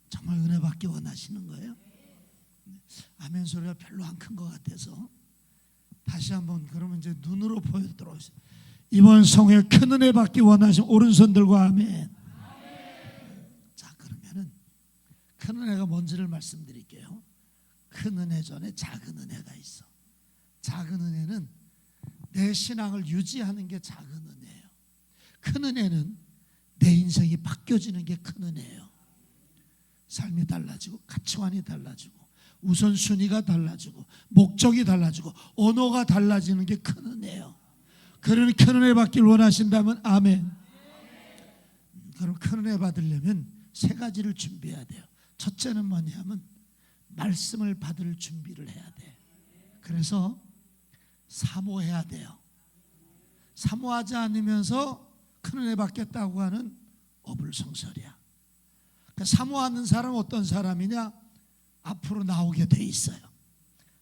정말 은혜 받기 원하시는 거예요? 아멘 소리가 별로 안 큰 것 같아서 다시 한번 그러면 이제 눈으로 보여드리도록 하겠습니다. 이번 성회에 큰 은혜 받기 원하시는 오른손 들고 아멘. 자, 그러면은 큰 은혜가 뭔지를 말씀드릴게요. 큰 은혜 전에 작은 은혜가 있어. 작은 은혜는 내 신앙을 유지하는 게 작은 은혜예요. 큰 은혜는 내 인생이 바뀌어지는 게 큰 은혜예요. 삶이 달라지고 가치관이 달라지고 우선순위가 달라지고 목적이 달라지고 언어가 달라지는 게 큰 은혜예요. 그러니 큰 은혜 받기를 원하신다면 아멘. 그럼 큰 은혜 받으려면 세 가지를 준비해야 돼요. 첫째는 뭐냐면 말씀을 받을 준비를 해야 돼. 그래서 사모해야 돼요. 사모하지 않으면서 큰 은혜 받겠다고 하는 어불성설이야. 그러니까 사모하는 사람은 어떤 사람이냐? 앞으로 나오게 돼 있어요.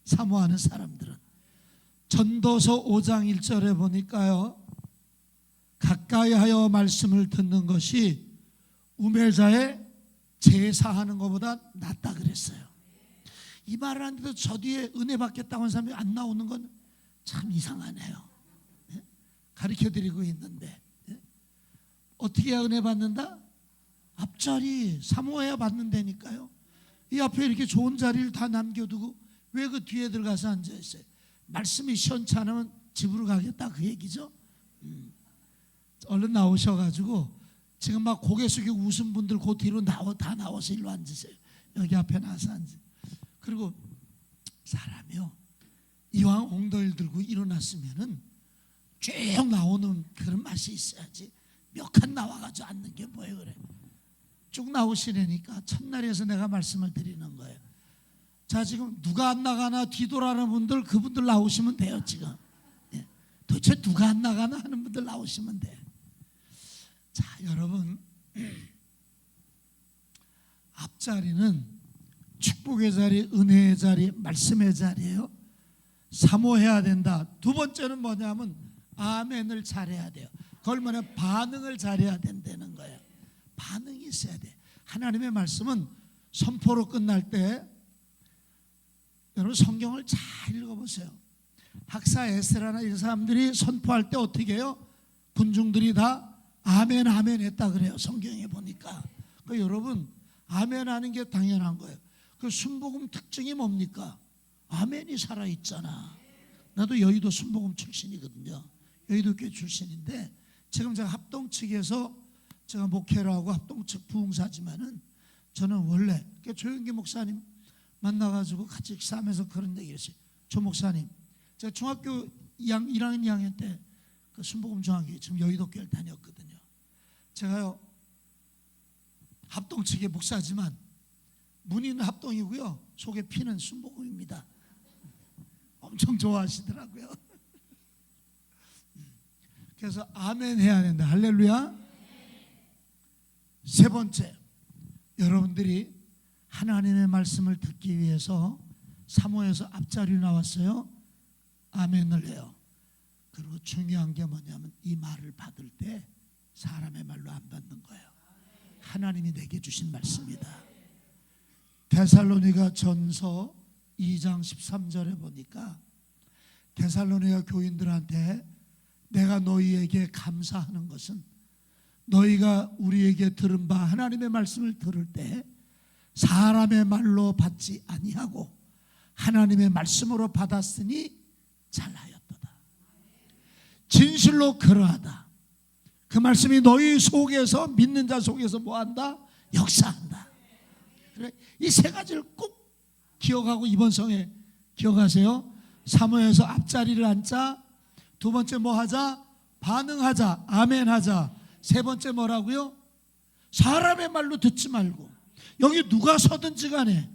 사모하는 사람들은 전도서 5장 1절에 보니까요, 가까이하여 말씀을 듣는 것이 우매자의 제사하는 것보다 낫다 그랬어요. 이 말을 하는데도 저 뒤에 은혜 받겠다고 하는 사람이 안 나오는 건 참 이상하네요. 가르쳐드리고 있는데 어떻게 해야 은혜 받는다? 앞자리 사모해야 받는다니까요. 이 앞에 이렇게 좋은 자리를 다 남겨두고 왜 그 뒤에 들어가서 앉아있어요? 말씀이 시원치 않으면 집으로 가겠다 그 얘기죠. 얼른 나오셔가지고 지금 막 고개 숙이고 웃은 분들 그 뒤로 다 나와서 일로 앉으세요. 여기 앞에 나와서 앉으세요. 그리고 사람이요, 이왕 엉덩이를 들고 일어났으면은 쭉 나오는 그런 맛이 있어야지. 몇 칸 나와가지고 앉는 게 뭐예요? 그래, 쭉 나오시려니까 첫날에서 내가 말씀을 드리는 거예요. 자, 지금 누가 안 나가나 뒤돌아는 분들, 그분들 나오시면 돼요. 지금 도대체 누가 안 나가나 하는 분들 나오시면 돼. 자, 여러분, 앞자리는 축복의 자리, 은혜의 자리, 말씀의 자리예요. 사모해야 된다. 두 번째는 뭐냐면 아멘을 잘해야 돼요. 그걸 뭐냐, 반응을 잘해야 된다는 거예요. 반응이 있어야 돼. 하나님의 말씀은 선포로 끝날 때, 여러분 성경을 잘 읽어보세요. 학사 에스라나 이 사람들이 선포할 때 어떻게 해요? 군중들이 다 아멘 아멘 했다 그래요. 성경에 보니까. 그러니까 여러분, 아멘 하는 게 당연한 거예요. 그 순복음 특징이 뭡니까? 아멘이 살아있잖아. 나도 여의도 순복음 출신이거든요. 여의도 교회 출신인데 지금 제가 합동 측에서 제가 목회를 하고 합동 측 부흥사지만은 저는 원래 조영기 목사님 만나가지고 같이 식사하면서 그런 얘기를 했어요. 조 목사님, 제가 중학교 1학년 2학년 때 그 순복음 중학교 지금 여의도 교회를 다녔거든요. 제가요, 합동 측의 목사지만 문의는 합동이고요, 속에 피는 순복음입니다. 엄청 좋아하시더라고요. 그래서 아멘 해야 된다. 할렐루야. 세 번째, 여러분들이 하나님의 말씀을 듣기 위해서 사모해서 앞자리로 나왔어요. 아멘을 해요. 그리고 중요한 게 뭐냐면 이 말을 받을 때 사람의 말로 안 받는 거예요. 하나님이 내게 주신 말씀이다. 데살로니가 전서 2장 13절에 보니까 데살로니가 교인들한테 내가 너희에게 감사하는 것은 너희가 우리에게 들은 바 하나님의 말씀을 들을 때 사람의 말로 받지 아니하고 하나님의 말씀으로 받았으니 잘하였도다. 진실로 그러하다. 그 말씀이 너희 속에서, 믿는 자 속에서 뭐한다? 역사한다. 그래, 이 세 가지를 꼭 기억하고 이번 성에 기억하세요. 사모해서 앞자리를 앉자. 두 번째 뭐 하자? 반응하자. 아멘 하자. 세 번째 뭐라고요? 사람의 말로 듣지 말고, 여기 누가 서든지 간에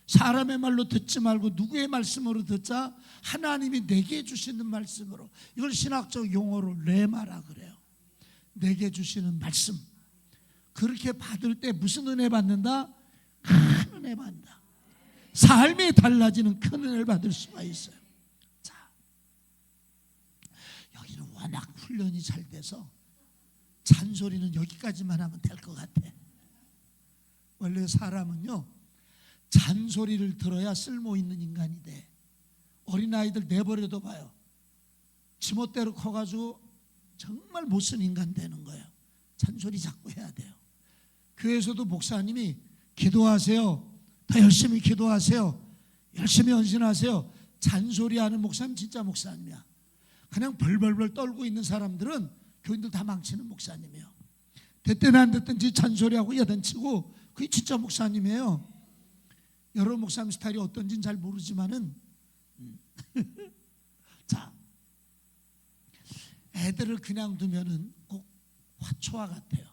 사람의 말로 듣지 말고 누구의 말씀으로 듣자? 하나님이 내게 주시는 말씀으로. 이걸 신학적 용어로 레마라 그래요. 내게 주시는 말씀. 그렇게 받을 때 무슨 은혜 받는다? 큰 은혜 받는다. 삶이 달라지는 큰 은혜를 받을 수가 있어요. 자, 여기는 워낙 훈련이 잘 돼서 잔소리는 여기까지만 하면 될 것 같아. 원래 사람은요 잔소리를 들어야 쓸모 있는 인간이 돼. 어린아이들 내버려둬 봐요. 지멋대로 커가지고 정말 못쓴 인간 되는 거예요. 잔소리 자꾸 해야 돼요. 교회에서도 목사님이 기도하세요, 더 열심히 기도하세요, 열심히 헌신하세요. 잔소리하는 목사님 진짜 목사님이야. 그냥 벌벌벌 떨고 있는 사람들은 교인들 다 망치는 목사님이에요. 됐든 안 됐든지 잔소리하고 야단치고 그게 진짜 목사님이에요. 여러 목사님 스타일이 어떤지는 잘 모르지만은 자, 애들을 그냥 두면은 꼭 화초와 같아요.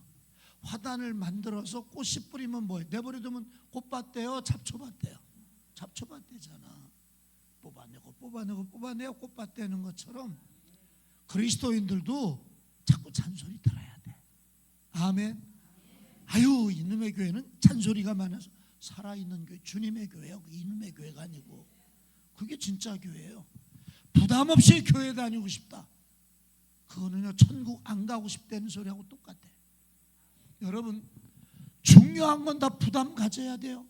화단을 만들어서 꽃이 뿌리면 뭐예요? 내버려두면 꽃밭 돼요, 잡초밭 돼요? 잡초밭 되잖아. 뽑아내고 꽃밭 되는 것처럼 그리스도인들도 자꾸 잔소리 들어야 돼. 아멘. 아유, 이놈의 교회는 잔소리가 많아서. 살아있는 교회, 주님의 교회요. 이놈의 교회가 아니고 그게 진짜 교회예요. 부담 없이 교회 다니고 싶다. 그거는요 천국 안 가고 싶다는 소리하고 똑같아. 여러분, 중요한 건 다 부담 가져야 돼요.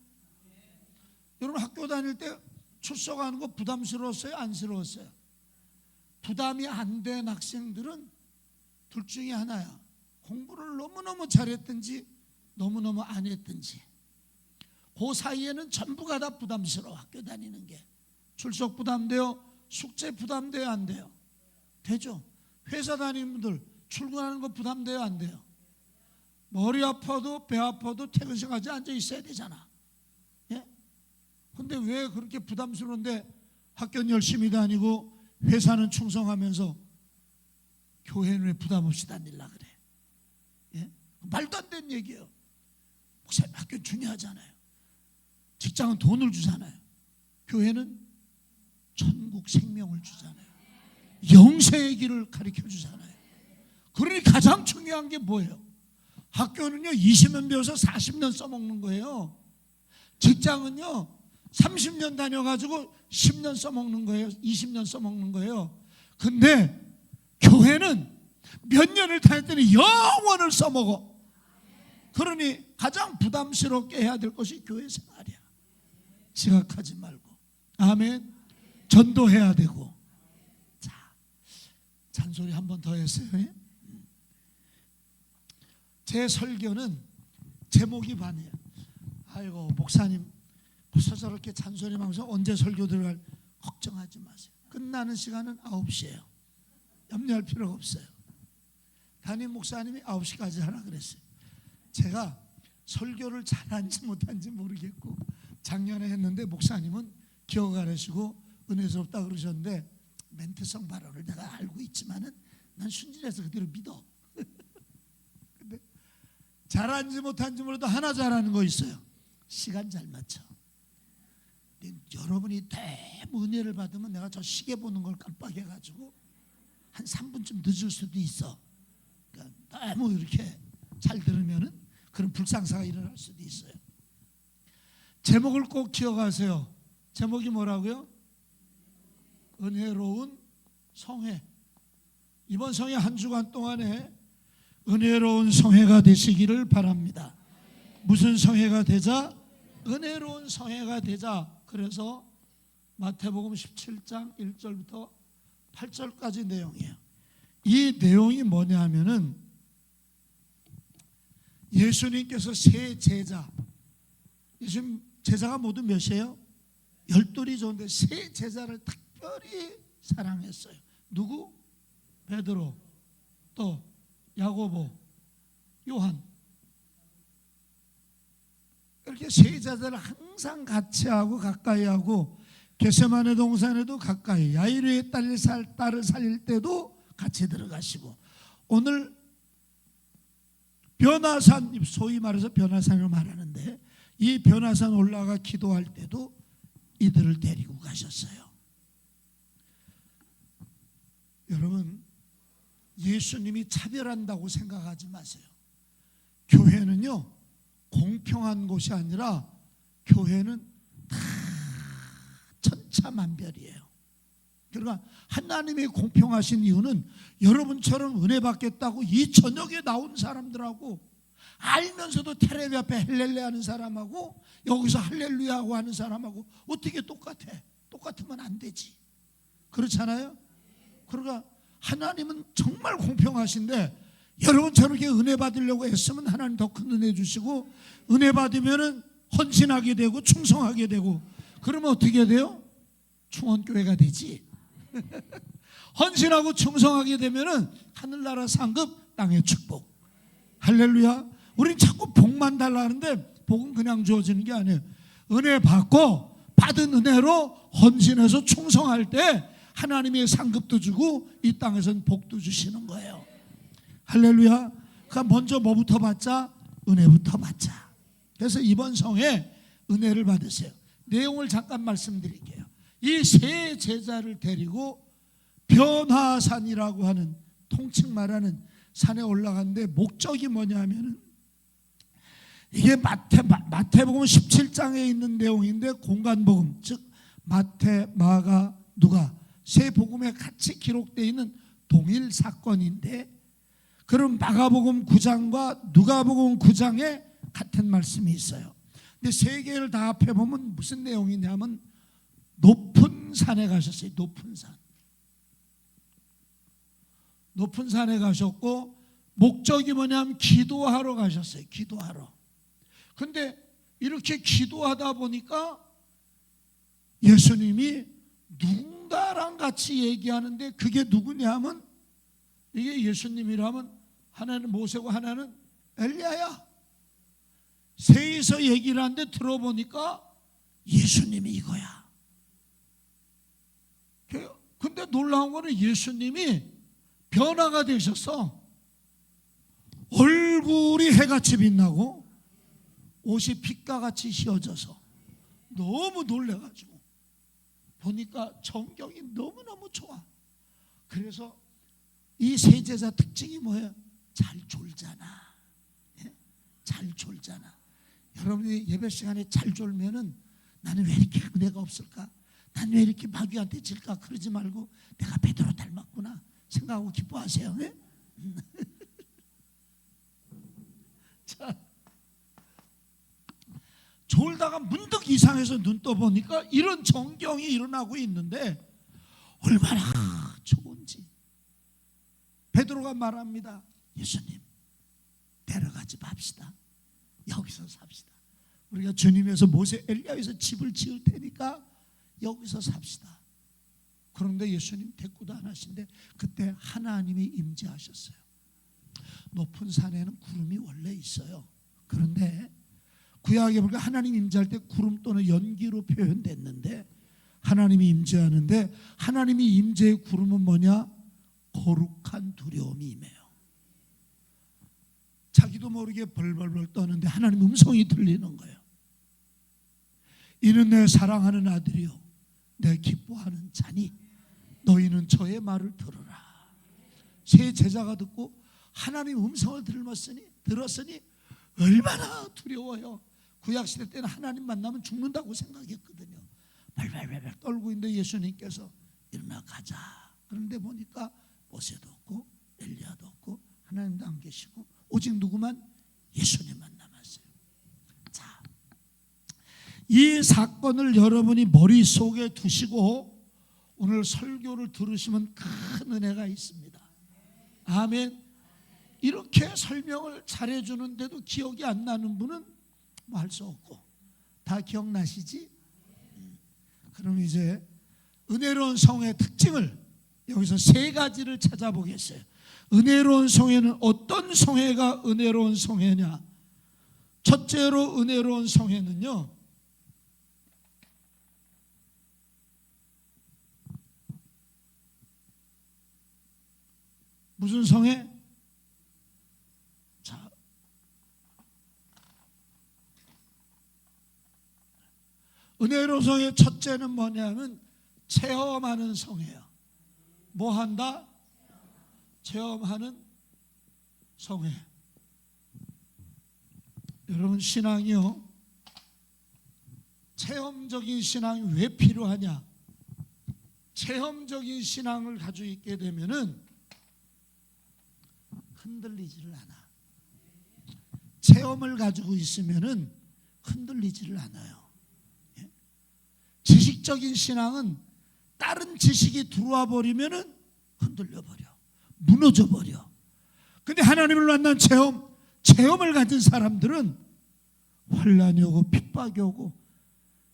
여러분, 학교 다닐 때 출석하는 거 부담스러웠어요? 안쓰러웠어요? 부담이 안 된 학생들은 둘 중에 하나야. 공부를 너무너무 잘했든지 너무너무 안 했든지. 그 사이에는 전부가 다 부담스러워. 학교 다니는 게 출석 부담돼요? 숙제 부담돼요? 안 돼요? 되죠. 회사 다니는 분들 출근하는 거 부담돼요? 안 돼요? 머리 아파도 배 아파도 퇴근 시간까지 앉아 있어야 되잖아. 예? 근데 왜 그렇게 부담스러운데 학교는 열심히 다니고 회사는 충성하면서 교회는 왜 부담 없이 다닐라 그래? 예? 말도 안 되는 얘기예요. 목사님, 학교는 중요하잖아요. 직장은 돈을 주잖아요. 교회는 천국 생명을 주잖아요. 영생의 길을 가르쳐 주잖아요. 그러니 가장 중요한 게 뭐예요? 학교는요 20년 배워서 40년 써먹는 거예요. 직장은요 30년 다녀가지고 10년 써먹는 거예요. 20년 써먹는 거예요. 근데 교회는 몇 년을 다녔더니 영원을 써먹어. 그러니 가장 부담스럽게 해야 될 것이 교회 생활이야. 지각하지 말고. 아멘. 전도해야 되고. 자, 잔소리 한 번 더 했어요. 제 설교는 제목이 반이에요. 아이고, 목사님 벌써 저렇게 잔소리만 하면서 언제 설교 들어갈, 걱정하지 마세요. 끝나는 시간은 9시예요. 염려할 필요가 없어요. 담임 목사님이 9시까지 하라 그랬어요. 제가 설교를 잘한지 못한지 모르겠고 작년에 했는데 목사님은 기억 안 하시고 은혜스럽다 그러셨는데 멘트성 발언을 내가 알고 있지만은 난 순진해서 그대로 믿어. 근데 잘한지 못한지 몰라도 하나 잘하는 거 있어요. 시간 잘 맞춰. 여러분이 너무 은혜를 받으면 내가 저 시계 보는 걸 깜빡해가지고 한 3분쯤 늦을 수도 있어. 그러니까 너무 이렇게 잘 들으면은 그런 불상사가 일어날 수도 있어요. 제목을 꼭 기억하세요. 제목이 뭐라고요? 은혜로운 성회. 이번 성회 한 주간 동안에 은혜로운 성회가 되시기를 바랍니다. 무슨 성회가 되자? 은혜로운 성회가 되자. 그래서 마태복음 17장 1절부터 8절까지 내용이에요. 이 내용이 뭐냐 하면은 예수님께서 세 제자, 예수님 제자가 모두 몇이에요? 12이 좋은데 세 제자를 특별히 사랑했어요. 누구? 베드로, 또 야고보, 요한. 이렇게 세 제자를 항상 같이 하고 가까이 하고 겟세마네 동산에도 가까이, 야이로의 딸을 살릴 때도 같이 들어가시고, 오늘 변화산, 소위 말해서 변화산을 말하는데 이 변화산 올라가 기도할 때도 이들을 데리고 가셨어요. 여러분, 예수님이 차별한다고 생각하지 마세요. 교회는요 공평한 곳이 아니라 교회는 다 천차만별이에요. 그러니까 하나님이 공평하신 이유는 여러분처럼 은혜 받겠다고 이 저녁에 나온 사람들하고 알면서도 텔레비 앞에 헬렐레 하는 사람하고 여기서 할렐루야 하고 하는 사람하고 어떻게 똑같아? 똑같으면 안 되지. 그렇잖아요? 그러니까 하나님은 정말 공평하신데 여러분 저렇게 은혜 받으려고 애쓰면 하나님 더 큰 은혜 주시고, 은혜 받으면 헌신하게 되고 충성하게 되고, 그러면 어떻게 돼요? 충원교회가 되지. 헌신하고 충성하게 되면 하늘나라 상급, 땅의 축복. 할렐루야. 우린 자꾸 복만 달라는데 복은 그냥 주어지는 게 아니에요. 은혜 받고 받은 은혜로 헌신해서 충성할 때 하나님의 상급도 주고 이 땅에서는 복도 주시는 거예요. 할렐루야. 그러니까 먼저 뭐부터 받자? 은혜부터 받자. 그래서 이번 성에 은혜를 받으세요. 내용을 잠깐 말씀드릴게요. 이 세 제자를 데리고 변화산이라고 하는, 통칭 말하는 산에 올라갔는데 목적이 뭐냐 하면은, 이게 마태복음 17장에 있는 내용인데 공간복음, 즉 마태, 마가, 누가 세 복음에 같이 기록되어 있는 동일 사건인데, 그럼 마가복음 9장과 누가복음 9장에 같은 말씀이 있어요. 근데 세 개를 다 합해보면 무슨 내용이냐면 높은 산에 가셨어요. 높은 산. 높은 산에 가셨고 목적이 뭐냐면 기도하러 가셨어요. 기도하러. 근데 이렇게 기도하다 보니까 예수님이 누군가랑 같이 얘기하는데, 그게 누구냐 하면, 이게 예수님이라면 하나는 모세고 하나는 엘리야야. 셋이서 얘기를 하는데 들어보니까 예수님이 이거야. 근데 놀라운 거는 예수님이 변화가 되셨어. 얼굴이 해같이 빛나고 옷이 빛과같이 휘어져서 너무 놀래가지고 보니까 전경이 너무너무 좋아. 그래서 이 세 제자 특징이 뭐예요? 잘 졸잖아. 예? 잘 졸잖아. 여러분이 예배 시간에 잘 졸면은 나는 왜 이렇게 은혜가 없을까? 나는 왜 이렇게 마귀한테 질까? 그러지 말고 내가 베드로 닮았구나 생각하고 기뻐하세요. 네? 자, 졸다가 문득 이상해서 눈 떠보니까 이런 전경이 일어나고 있는데 얼마나 좋은지. 베드로가 말합니다. 예수님, 데려가지 맙시다. 여기서 삽시다. 우리가 주님에서 모세, 엘리야에서 집을 지을 테니까 여기서 삽시다. 그런데 예수님 대꾸도 안 하신데 그때 하나님이 임재하셨어요. 높은 산에는 구름이 원래 있어요. 그런데 구약에 보니까 하나님 임재할 때 구름 또는 연기로 표현됐는데, 하나님이 임재하는데 하나님이 임재의 구름은 뭐냐? 거룩한 두려움이 임해요. 자기도 모르게 벌벌벌 떠는데 하나님 음성이 들리는 거예요. 이는 내 사랑하는 아들이요 내 기뻐하는 자니 너희는 저의 말을 들으라. 세 제자가 듣고 하나님 음성을 들었으니 얼마나 두려워요. 구약시대 때는 하나님 만나면 죽는다고 생각했거든요. 발발발발 떨고 있는데 예수님께서 일어나 가자. 그런데 보니까 모세도 없고 엘리야도 없고 하나님도 안 계시고 오직 누구만? 예수님만 남았어요. 자, 이 사건을 여러분이 머릿속에 두시고 오늘 설교를 들으시면 큰 은혜가 있습니다. 아멘. 이렇게 설명을 잘해주는데도 기억이 안 나는 분은 뭐 할 수 없고, 다 기억나시지? 그럼 이제 은혜로운 성의 특징을 여기서 세 가지를 찾아보겠어요. 은혜로운 성회는 어떤 성회가 은혜로운 성회냐? 첫째로 은혜로운 성회는요, 무슨 성회? 자, 은혜로운 성회 첫째는 뭐냐면 체험하는 성회예요. 뭐 한다? 체험하는 성회. 여러분, 신앙이요, 체험적인 신앙이 왜 필요하냐? 체험적인 신앙을 가지고 있게 되면은 흔들리지를 않아. 체험을 가지고 있으면은 흔들리지를 않아요. 예? 지식적인 신앙은 다른 지식이 들어와 버리면은 흔들려 버려, 무너져 버려. 근데 하나님을 만난 체험을 가진 사람들은 환난이 오고 핍박이 오고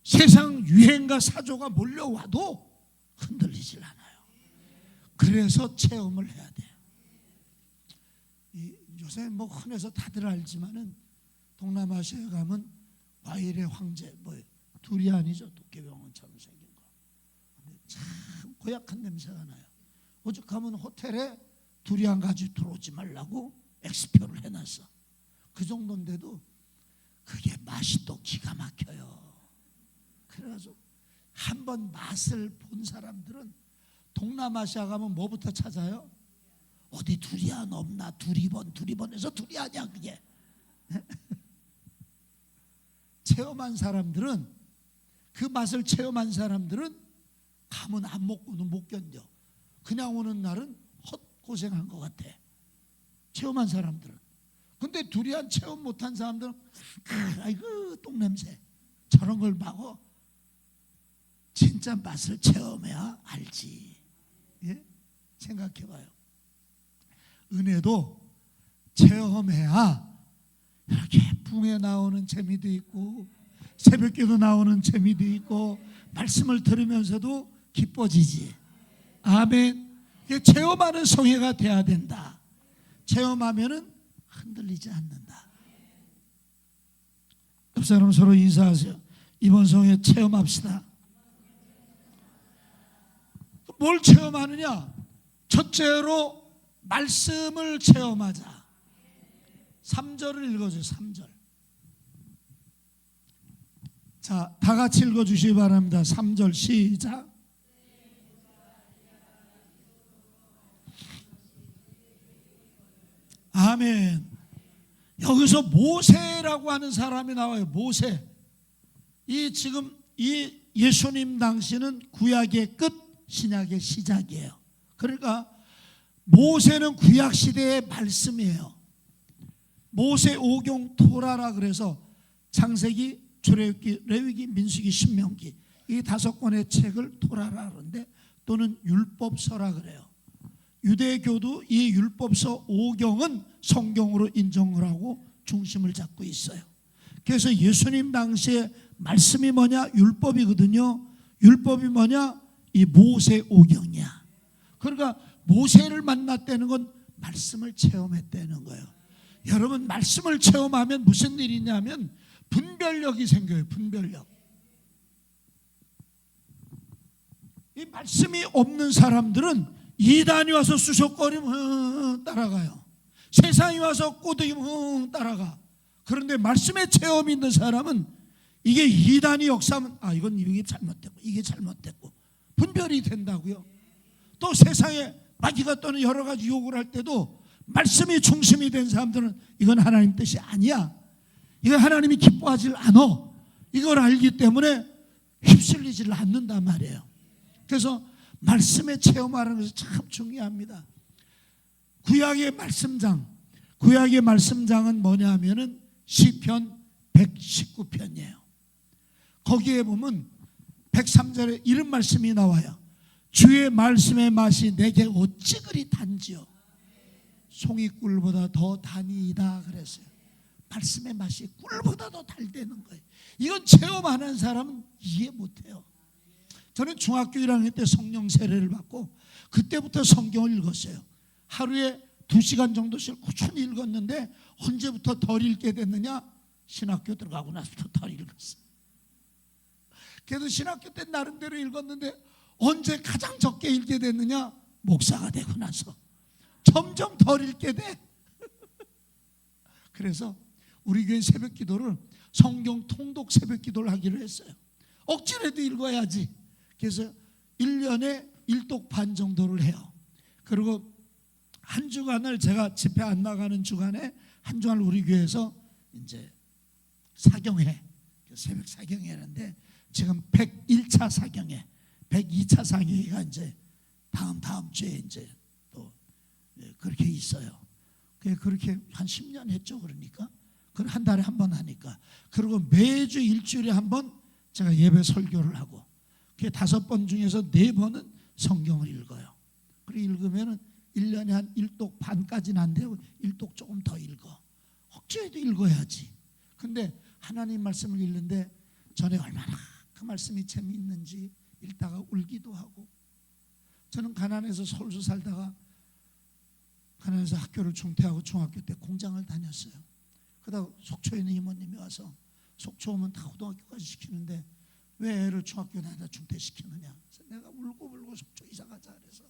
세상 유행과 사조가 몰려와도 흔들리질 않아요. 그래서 체험을 해야 돼요. 요새 뭐 흔해서 다들 알지만은 동남아시아에 가면 과일의 황제, 두리안이죠. 도깨비방울처럼 생긴 거. 근데 참 고약한 냄새가 나요. 오죽하면 호텔에 두리안 가지고 들어오지 말라고 엑스표를 해놨어. 그 정도인데도 그게 맛이 또 기가 막혀요. 그래가지고 한번 맛을 본 사람들은 동남아시아 가면 뭐부터 찾아요? 어디 두리안 없나? 두리번에서 두리안이야 그게. 체험한 사람들은, 그 맛을 체험한 사람들은 가면 안 먹고는 못 견뎌. 그냥 오는 날은 헛고생한 것 같아, 체험한 사람들은. 근데 두리안 체험 못한 사람들은 아이고 똥냄새 저런 걸 막어. 진짜 맛을 체험해야 알지. 예? 생각해봐요. 은혜도 체험해야 이렇게 붕에 나오는 재미도 있고 새벽기도 나오는 재미도 있고 말씀을 들으면서도 기뻐지지. 아멘. 체험하는 성회가 돼야 된다. 체험하면은 흔들리지 않는다. 옆 사람 서로 인사하세요. 이번 성회 체험합시다. 뭘 체험하느냐? 첫째로 말씀을 체험하자. 3절을 읽어줘요. 3절. 자, 다 같이 읽어주시기 바랍니다. 3절 시작. 아멘. 여기서 모세라고 하는 사람이 나와요. 모세. 지금 이 예수님 당시는 구약의 끝, 신약의 시작이에요. 그러니까 모세는 구약 시대의 말씀이에요. 모세 오경 토라라 그래서 창세기, 출애굽기, 레위기, 민수기, 신명기 이 5권의 책을 토라라 그러는데, 또는 율법서라 그래요. 유대교도 이 율법서 5경은 성경으로 인정을 하고 중심을 잡고 있어요. 그래서 예수님 당시에 말씀이 뭐냐? 율법이거든요. 율법이 뭐냐? 이 모세 5경이야. 그러니까 모세를 만났다는 건 말씀을 체험했다는 거예요. 여러분, 말씀을 체험하면 무슨 일이 있냐면 분별력이 생겨요. 분별력. 이 말씀이 없는 사람들은 이단이 와서 수석거리면 따라가요. 세상이 와서 꼬드기면 따라가. 그런데 말씀의 체험이 있는 사람은 이게 이단이 역사하면 이건 이게 잘못됐고 이게 잘못됐고 분별이 된다고요. 또 세상에 마귀가 또는 여러 가지 욕을 할 때도 말씀이 중심이 된 사람들은 이건 하나님 뜻이 아니야, 이건 하나님이 기뻐하지 않아, 이걸 알기 때문에 휩쓸리지를 않는단 말이에요. 그래서 말씀에 체험하는 것이 참 중요합니다. 구약의 말씀장은 뭐냐 하면은 시편 119편이에요. 거기에 보면 103절에 이런 말씀이 나와요. 주의 말씀의 맛이 내게 어찌 그리 단지요, 송이꿀보다 더 단이다 그랬어요. 말씀의 맛이 꿀보다 더 달다는 거예요. 이건 체험 안 한 사람은 이해 못해요. 저는 중학교 1학년 때 성령 세례를 받고 그때부터 성경을 읽었어요. 하루에 2시간 정도씩 꾸준히 읽었는데 언제부터 덜 읽게 됐느냐? 신학교 들어가고 나서부터 덜 읽었어요. 그래도 신학교 때 나름대로 읽었는데 언제 가장 적게 읽게 됐느냐? 목사가 되고 나서 점점 덜 읽게 돼. 그래서 우리 교회 새벽기도를 성경 통독 새벽기도를 하기로 했어요. 억지로라도 읽어야지. 그래서 1년에 1독 반 정도를 해요. 그리고 한 주간을, 제가 집회 안 나가는 주간에 한 주간을 우리 교회에서 이제 사경회, 새벽 사경회 하는데 지금 101차 사경회, 102차 사경회가 이제 다음 주에 이제 또 그렇게 있어요. 그렇게 한 10년 했죠. 그러니까 한 달에 한 번 하니까. 그리고 매주 일주일에 한 번 제가 예배 설교를 하고, 그게 5번 중에서 4번은 성경을 읽어요. 그리고 읽으면은 1년에 한 1독 반까지는 안 되고 1독 조금 더 읽어. 억지로도 읽어야지. 근데 하나님 말씀을 읽는데 전에 얼마나 그 말씀이 재미있는지 읽다가 울기도 하고. 저는 가난해서 서울서 살다가 가난해서 학교를 중퇴하고 중학교 때 공장을 다녔어요. 그러다 속초에 있는 이모님이 와서 속초 오면 다 고등학교까지 시키는데 왜 애를 중학교 다니다 중퇴시키느냐. 그래서 내가 울고 속초 이사 가자 그래서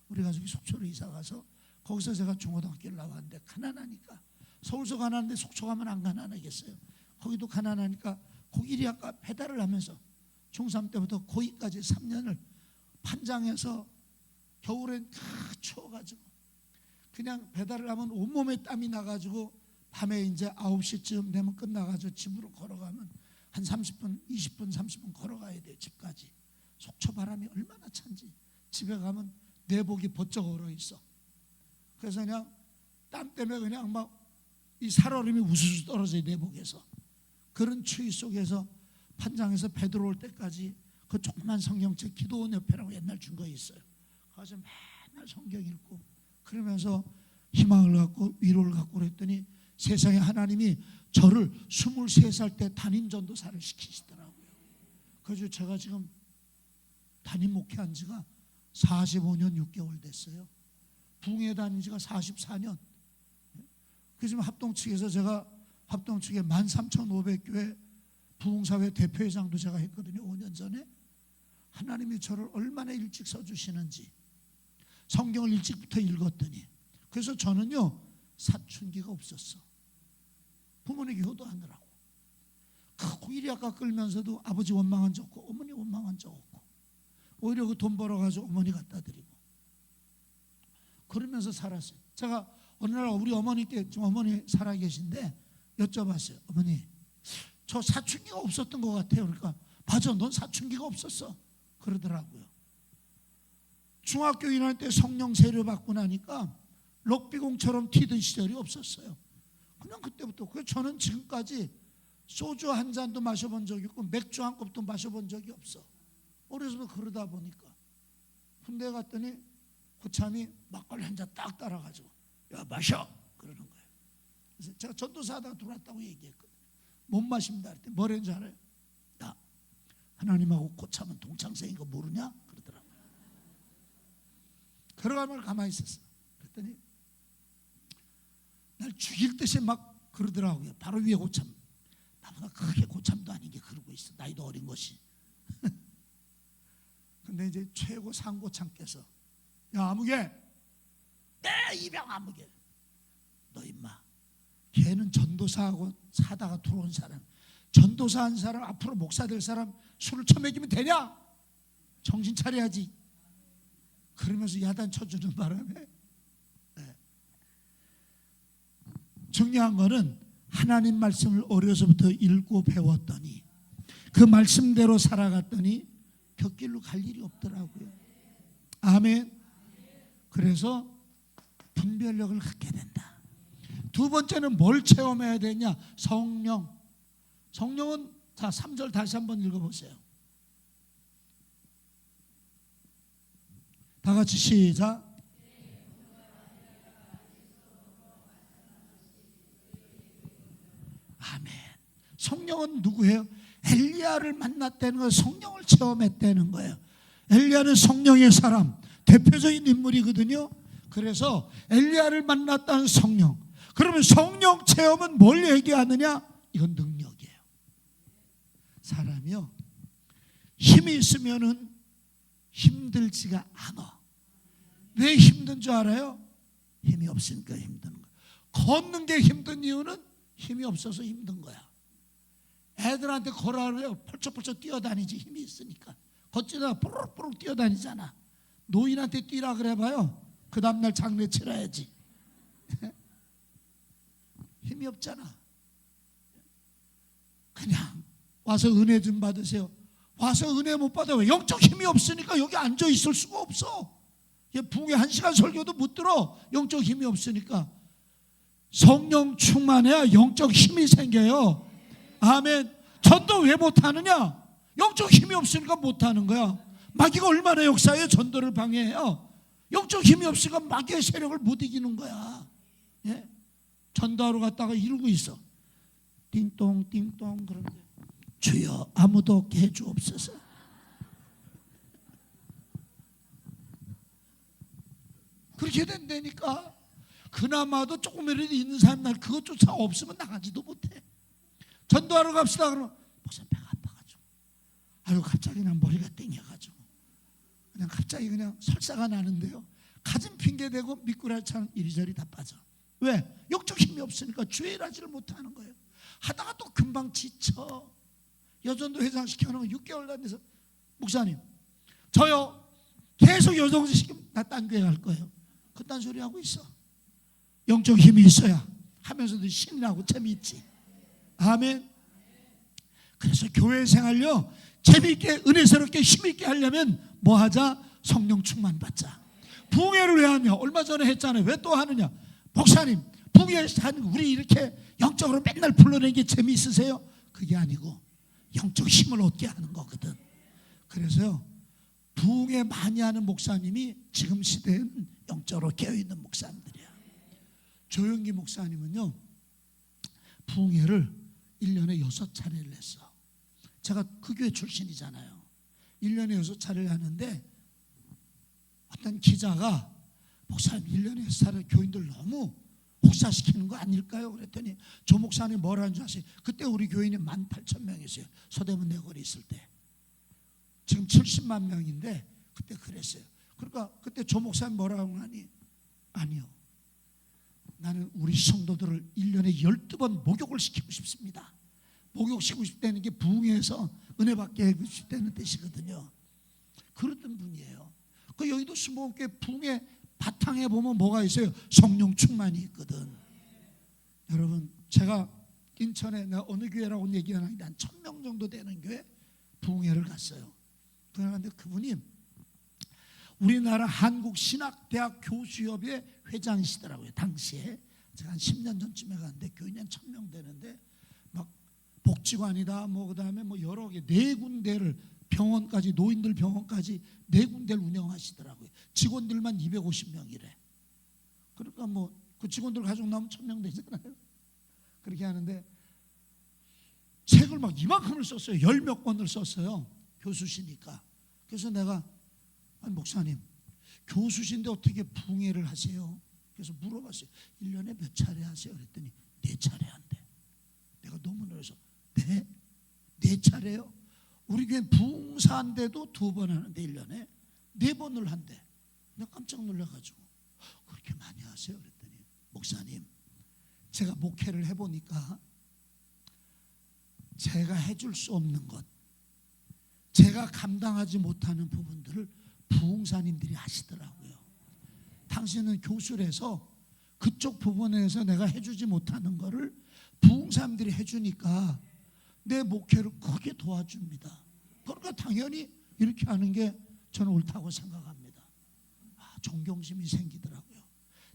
우리 가족이 속초로 이사 가서 거기서 제가 중고등학교를 나왔는데, 가난하니까 서울서 가난한데 속초 가면 안 가난하겠어요. 거기도 가난하니까 고기리 아까 배달을 하면서 중3 때부터 고2까지 3년을 판장에서 겨울엔 추워가지고 그냥 배달을 하면 온몸에 땀이 나가지고 밤에 이제 9시쯤 되면 끝나가지고 집으로 걸어가면 한 30분, 20분, 30분 걸어가야 돼요. 집까지. 속초 바람이 얼마나 찬지. 집에 가면 내복이 번쩍 얼어 있어. 그래서 그냥 땀 때문에 그냥 막 이 살얼음이 우수수 떨어져요, 내복에서. 그런 추위 속에서 판장에서 배 들어올 때까지 그 조그만 성경책 기도원 옆에라고 옛날 준 거 있어요. 가서 맨날 성경 읽고 그러면서 희망을 갖고 위로를 갖고 그랬더니 세상에 하나님이 저를 23살 때 담임 전도사를 시키시더라고요. 그래서 제가 지금 담임 목회한 지가 45년 6개월 됐어요. 부흥회 다닌 지가 44년. 그래서 합동 측에서 제가 합동 측에 13,500교회 부흥사회 대표회장도 제가 했거든요. 5년 전에. 하나님이 저를 얼마나 일찍 써주시는지 성경을 일찍부터 읽었더니, 그래서 저는요 사춘기가 없었어. 부모님에게 효도하느라고 고일이 아까 끌면서도 아버지 원망한 적 없고 어머니 원망한 적 없고, 오히려 그 돈 벌어가지고 어머니 갖다 드리고 그러면서 살았어요. 제가 어느 날 우리 어머니께, 지금 어머니 살아계신데 여쭤봤어요. 어머니, 저 사춘기가 없었던 것 같아요. 그러니까 맞아, 넌 사춘기가 없었어 그러더라고요. 중학교 1학년 때 성령 세례 받고 나니까 럭비공처럼 튀던 시절이 없었어요. 그냥 그때부터. 그래서 저는 지금까지 소주 한 잔도 마셔본 적이 없고 맥주 한 컵도 마셔본 적이 없어. 어려서부터 그러다 보니까. 군대 갔더니 고참이 막걸리 한 잔 딱 따라가지고 야 마셔 그러는 거예요. 그래서 제가 전도사 하다가 들어왔다고 얘기했거든요. 못 마십니다 그랬더니 뭐라는 줄 알아요? 야 하나님하고 고참은 동창생인 거 모르냐? 그러더라고요. 걸어가면 가만히 있었어. 그랬더니 날 죽일 듯이 막 그러더라고요. 바로 위에 고참, 나보다 크게 고참도 아닌 게 그러고 있어. 나이도 어린 것이. 근데 이제 최고 상고참께서 야 아무개, 내 이병 아무개, 너 임마 걔는 전도사하고 사다가 들어온 사람, 전도사 한 사람 앞으로 목사 될 사람 술을 처먹이면 되냐? 정신 차려야지. 그러면서 야단 쳐주는 바람에 중요한 거는 하나님 말씀을 어려서부터 읽고 배웠더니 그 말씀대로 살아갔더니 곁길로 갈 일이 없더라고요. 아멘. 그래서 분별력을 갖게 된다. 두 번째는 뭘 체험해야 되냐? 성령. 성령은 자 3절 다시 한번 읽어보세요. 다 같이 시작. 아멘. 성령은 누구예요? 엘리야를 만났다는 거예요. 성령을 체험했다는 거예요. 엘리야는 성령의 사람, 대표적인 인물이거든요. 그래서 엘리야를 만났다는 성령. 그러면 성령 체험은 뭘 얘기하느냐? 이건 능력이에요. 사람이요 힘이 있으면은 힘들지가 않아. 왜 힘든 줄 알아요? 힘이 없으니까 힘든 거야. 걷는 게 힘든 이유는 힘이 없어서 힘든 거야. 애들한테 걸어라요. 펄쩍펄쩍 뛰어다니지, 힘이 있으니까. 걷지다 뽀록뽀록 뛰어다니잖아. 노인한테 뛰라 그래봐요. 그 다음날 장례 치러야지. 힘이 없잖아. 그냥 와서 은혜 좀 받으세요. 와서 은혜 못 받아요. 영적 힘이 없으니까 여기 앉아 있을 수가 없어. 부흥회 1시간 설교도 못 들어. 영적 힘이 없으니까. 성령 충만해야 영적 힘이 생겨요. 아멘. 전도 왜 못하느냐? 영적 힘이 없으니까 못하는 거야. 마귀가 얼마나 역사에 전도를 방해해요. 영적 힘이 없으니까 마귀의 세력을 못 이기는 거야. 예? 전도하러 갔다가 이러고 있어. 띵동 띵동 그런데 주여 아무도 없게 해주옵소서. 그렇게 된다니까. 그나마도 조금이라도 있는 사람 날 그것조차 없으면 나가지도 못해. 전도하러 갑시다 그러면 목사님 배가 아파가지고, 아유 갑자기 그냥 머리가 땡겨가지고 그냥 갑자기 그냥 설사가 나는데요. 가진 핑계 대고 미꾸라지처럼 이리저리 다 빠져. 왜? 영적 힘이 없으니까 주의 일하지를 못하는 거예요. 하다가 또 금방 지쳐. 여전도 회장 시켜놓으면 6개월 다녀서 목사님 저요 계속 여정도 시키면 나 딴 교회 갈 거예요. 그딴 소리 하고 있어. 영적 힘이 있어야 하면서도 신이 나고 재미있지. 아멘. 그래서 교회 생활요 재미있게 은혜스럽게 힘있게 하려면 뭐 하자? 성령 충만 받자. 부흥회를 왜 하냐? 얼마 전에 했잖아요. 왜 또 하느냐? 목사님 부흥회에서 하는 우리 이렇게 영적으로 맨날 불러내는 게 재미있으세요? 그게 아니고 영적 힘을 얻게 하는 거거든. 그래서요 부흥회 많이 하는 목사님이 지금 시대엔 영적으로 깨어있는 목사님들이야. 조영기 목사님은요 부흥회를 1년에 6차례를 했어. 제가 그 교회 출신이잖아요. 1년에 6차례를 하는데 어떤 기자가 목사님 1년에 6차례 교인들 너무 혹사시키는 거 아닐까요? 그랬더니 조 목사님 뭐라는 줄 아세요? 그때 우리 교인이 18,000명이었어요. 서대문 내거리 있을 때. 지금 70만 명인데 그때 그랬어요. 그러니까 그때 조 목사님 뭐라고 하니? 아니요. 나는 우리 성도들을 1년에 12번 목욕을 시키고 싶습니다. 목욕시키고 싶다는 게 부흥회에서 은혜 받게 하고 싶다는 뜻이거든요. 그랬던 분이에요. 그 여의도 수목교회 부흥회 바탕에 보면 뭐가 있어요? 성령 충만이 있거든. 여러분 제가 인천에 내가 어느 교회라고 얘기 안 하는데 한 1,000명 정도 되는 교회 부흥회를 갔어요. 그런데 그분이 우리나라 한국신학대학 교수협의 회장이시더라고요. 당시에 제가 한 10년 전쯤에 갔는데 교인이 한 1,000명 되는데 막 복지관이다 뭐 그다음에 뭐 여러 개 4군데를 병원까지 노인들 병원까지 4군데를 운영하시더라고요. 직원들만 250명이래. 그러니까 뭐 그 직원들 가족 나오면 1,000명 되잖아요. 그렇게 하는데 책을 막 이만큼을 썼어요. 10몇 권을 썼어요. 교수시니까. 그래서 내가 아니 목사님 교수신데 어떻게 부흥회를 하세요? 그래서 물어봤어요. 1년에 몇 차례 하세요? 그랬더니 4차례 한대. 내가 너무 놀라서 네? 4차례요? 우리 교회 부흥사인데도 2번 하는데 1년에 4번을 한대. 내가 깜짝 놀라가지고 그렇게 많이 하세요? 그랬더니 목사님 제가 목회를 해보니까 제가 해줄 수 없는 것, 제가 감당하지 못하는 부분들을 부흥사님들이 하시더라고요. 당신은 교수라서 그쪽 부분에서 내가 해주지 못하는 거를 부흥사님들이 해주니까 내 목회를 크게 도와줍니다. 그러니까 당연히 이렇게 하는 게 저는 옳다고 생각합니다. 존경심이 생기더라고요.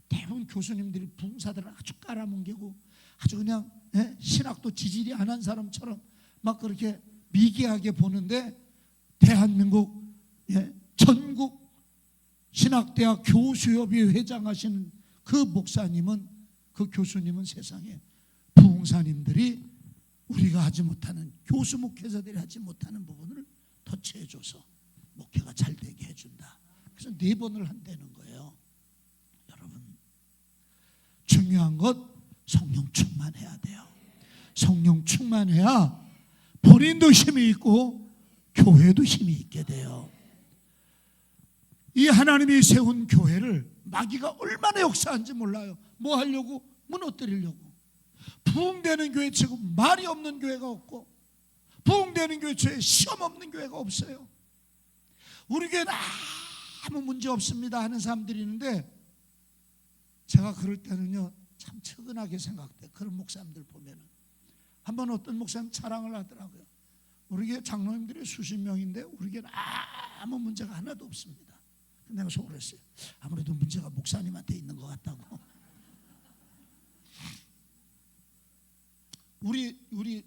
대부분 교수님들이 부흥사들을 아주 깔아뭉개고 아주 그냥 신학도 지질이 안 한 사람처럼 막 그렇게 미개하게 보는데 대한민국 전국 신학대학 교수협의 회장하시는 그 목사님은 그 교수님은 세상에 부흥사님들이 우리가 하지 못하는 교수 목회자들이 하지 못하는 부분을 터치해줘서 목회가 잘 되게 해준다. 그래서 4번을 한다는 거예요. 여러분 중요한 것 성령 충만해야 돼요. 성령 충만해야 본인도 힘이 있고 교회도 힘이 있게 돼요. 이 하나님이 세운 교회를 마귀가 얼마나 역사한지 몰라요. 뭐 하려고? 무너뜨리려고. 부흥되는 교회 치고 말이 없는 교회가 없고 부흥되는 교회 치고 시험 없는 교회가 없어요. 우리 교회는 아무 문제 없습니다 하는 사람들이 있는데 제가 그럴 때는요 참 측은하게 생각돼. 그런 목사님들 보면은 한번 어떤 목사님 자랑을 하더라고요. 우리 교회 장로님들이 수십 명인데 우리 교회는 아무 문제가 하나도 없습니다. 내가 속으로 했어요. 아무래도 문제가 목사님한테 있는 것 같다고.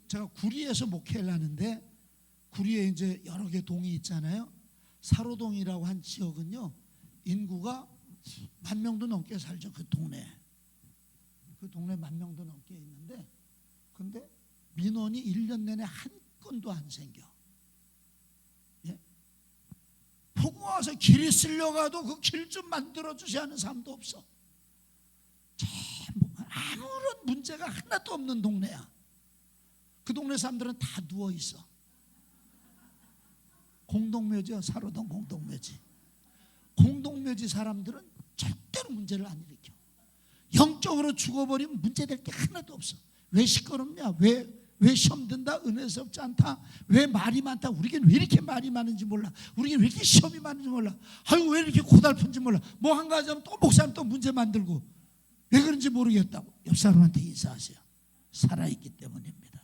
제가 구리에서 목회를 하는데 구리에 이제 여러 개 동이 있잖아요. 사로동이라고 한 지역은요 인구가 10,000명도 넘게 살죠. 그 동네 10,000명도 넘게 있는데, 근데 민원이 1년 내내 한 건도 안 생겨. 예? 보고 와서 길이 쓸려가도 그 길 좀 만들어 주지 않은 사람도 없어. 아무런 문제가 하나도 없는 동네야. 그 동네 사람들은 다 누워 있어. 공동묘지야. 사로동 공동묘지. 공동묘지 사람들은 절대로 문제를 안 일으켜. 영적으로 죽어버리면 문제될 게 하나도 없어. 왜 시끄럽냐? 왜 시험 든다? 은혜스럽지 않다? 왜 말이 많다? 우리에겐 왜 이렇게 말이 많은지 몰라. 우리에겐 왜 이렇게 시험이 많은지 몰라. 아이고 왜 이렇게 고달픈지 몰라. 뭐 한 가지 하면 또 목사님 또 문제 만들고. 왜 그런지 모르겠다고. 옆 사람한테 인사하세요. 살아있기 때문입니다.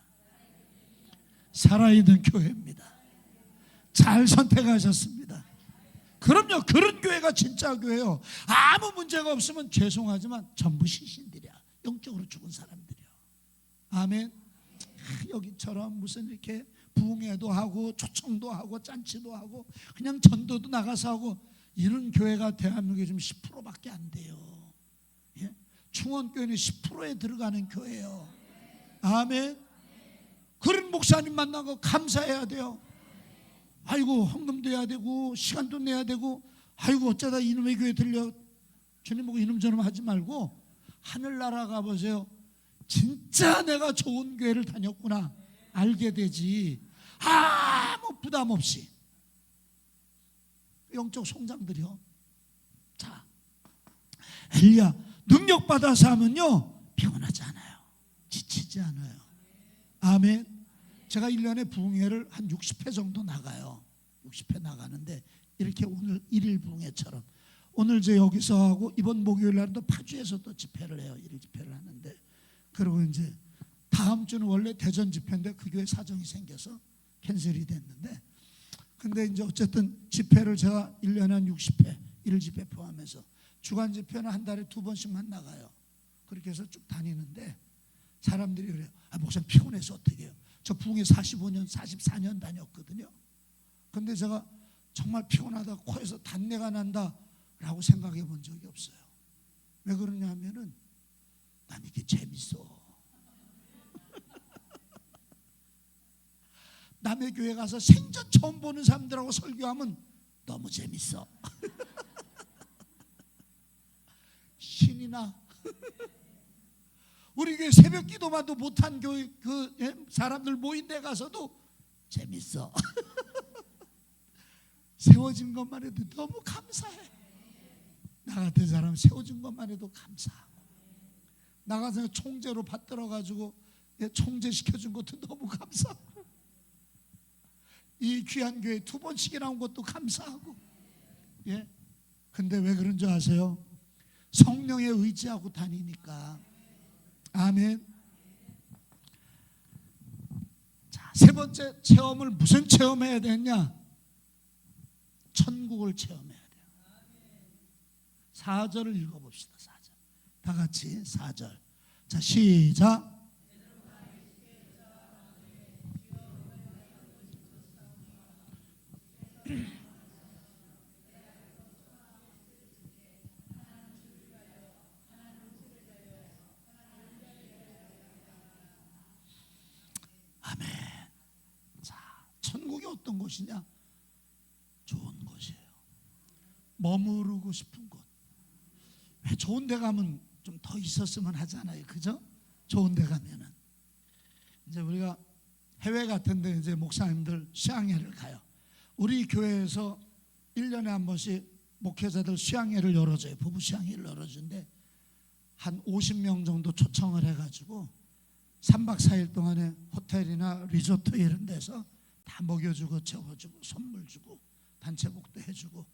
살아있는 교회입니다. 잘 선택하셨습니다. 그럼요. 그런 교회가 진짜 교회예요. 아무 문제가 없으면 죄송하지만 전부 시신들이야. 영적으로 죽은 사람들이야. 아멘. 여기처럼 무슨 이렇게 부흥회도 하고 초청도 하고 잔치도 하고 그냥 전도도 나가서 하고 이런 교회가 대한민국에 좀 10%밖에 안 돼요. 예? 충원교회는 10%에 들어가는 교회예요. 아멘. 그런 목사님 만나고 감사해야 돼요. 아이고 헌금도 해야 되고 시간도 내야 되고, 아이고 어쩌다 이놈의 교회 들려. 주님 보고 이놈 저놈 하지 말고 하늘나라 가보세요. 진짜 내가 좋은 교회를 다녔구나 알게 되지. 아무 부담 없이 영적 성장들이요. 자, 엘리야 능력 받아서 하면요 피곤하지 않아요. 지치지 않아요. 아멘. 제가 1년에 부흥회를 한 60회 정도 나가요. 60회 나가는데 이렇게 오늘 1일 부흥회처럼 오늘 제 여기서 하고 이번 목요일 날도 파주에서 또 집회를 해요. 1일 집회를 하는데, 그리고 이제 다음 주는 원래 대전 집회인데 그 교회 사정이 생겨서 캔슬이 됐는데, 근데 이제 어쨌든 집회를 제가 1년에 한 60회 1일 집회 포함해서 주간 집회는 한 달에 2번씩만 나가요. 그렇게 해서 쭉 다니는데 사람들이 그래요. 아, 목사님 피곤해서 어떻게 해요? 저 부흥회 45년 44년 다녔거든요. 근데 제가 정말 피곤하다 코에서 단내가 난다 라고 생각해 본 적이 없어요. 왜 그러냐 하면은 난 이게 재밌어. 남의 교회 가서 생전 처음 보는 사람들하고 설교하면 너무 재밌어. 신이 나. 우리 교회 새벽 기도만도 못한 교회 사람들 모인 데 가서도 재밌어. 세워진 것만 해도 너무 감사해. 나 같은 사람 세워진 것만 해도 감사하고, 나가서 총재로 받들어가지고 총재 시켜준 것도 너무 감사하고, 이 귀한 교회 2번씩이나 온 것도 감사하고. 예. 근데 왜 그런 줄 아세요? 성령에 의지하고 다니니까. 아멘. 자, 세 번째 체험을 무슨 체험해야 되냐? 천국을 체험해야 돼요. 4절을 읽어봅시다. 4절. 다 같이 4절. 자, 시작. 아멘. 자, 천국이 어떤 곳이냐? 좋은 곳이에요. 머무르고 싶은 곳. 왜 좋은 데 가면 좀 더 있었으면 하잖아요. 그죠? 좋은 데 가면은. 이제 우리가 해외 같은 데 이제 목사님들 수양회를 가요. 우리 교회에서 1년에 한 번씩 목회자들 수양회를 열어줘요. 부부 수양회를 열어주는데 한 50명 정도 초청을 해가지고 3박 4일 동안에 호텔이나 리조트 이런 데서 다 먹여주고 재워주고 선물 주고 단체복도 해주고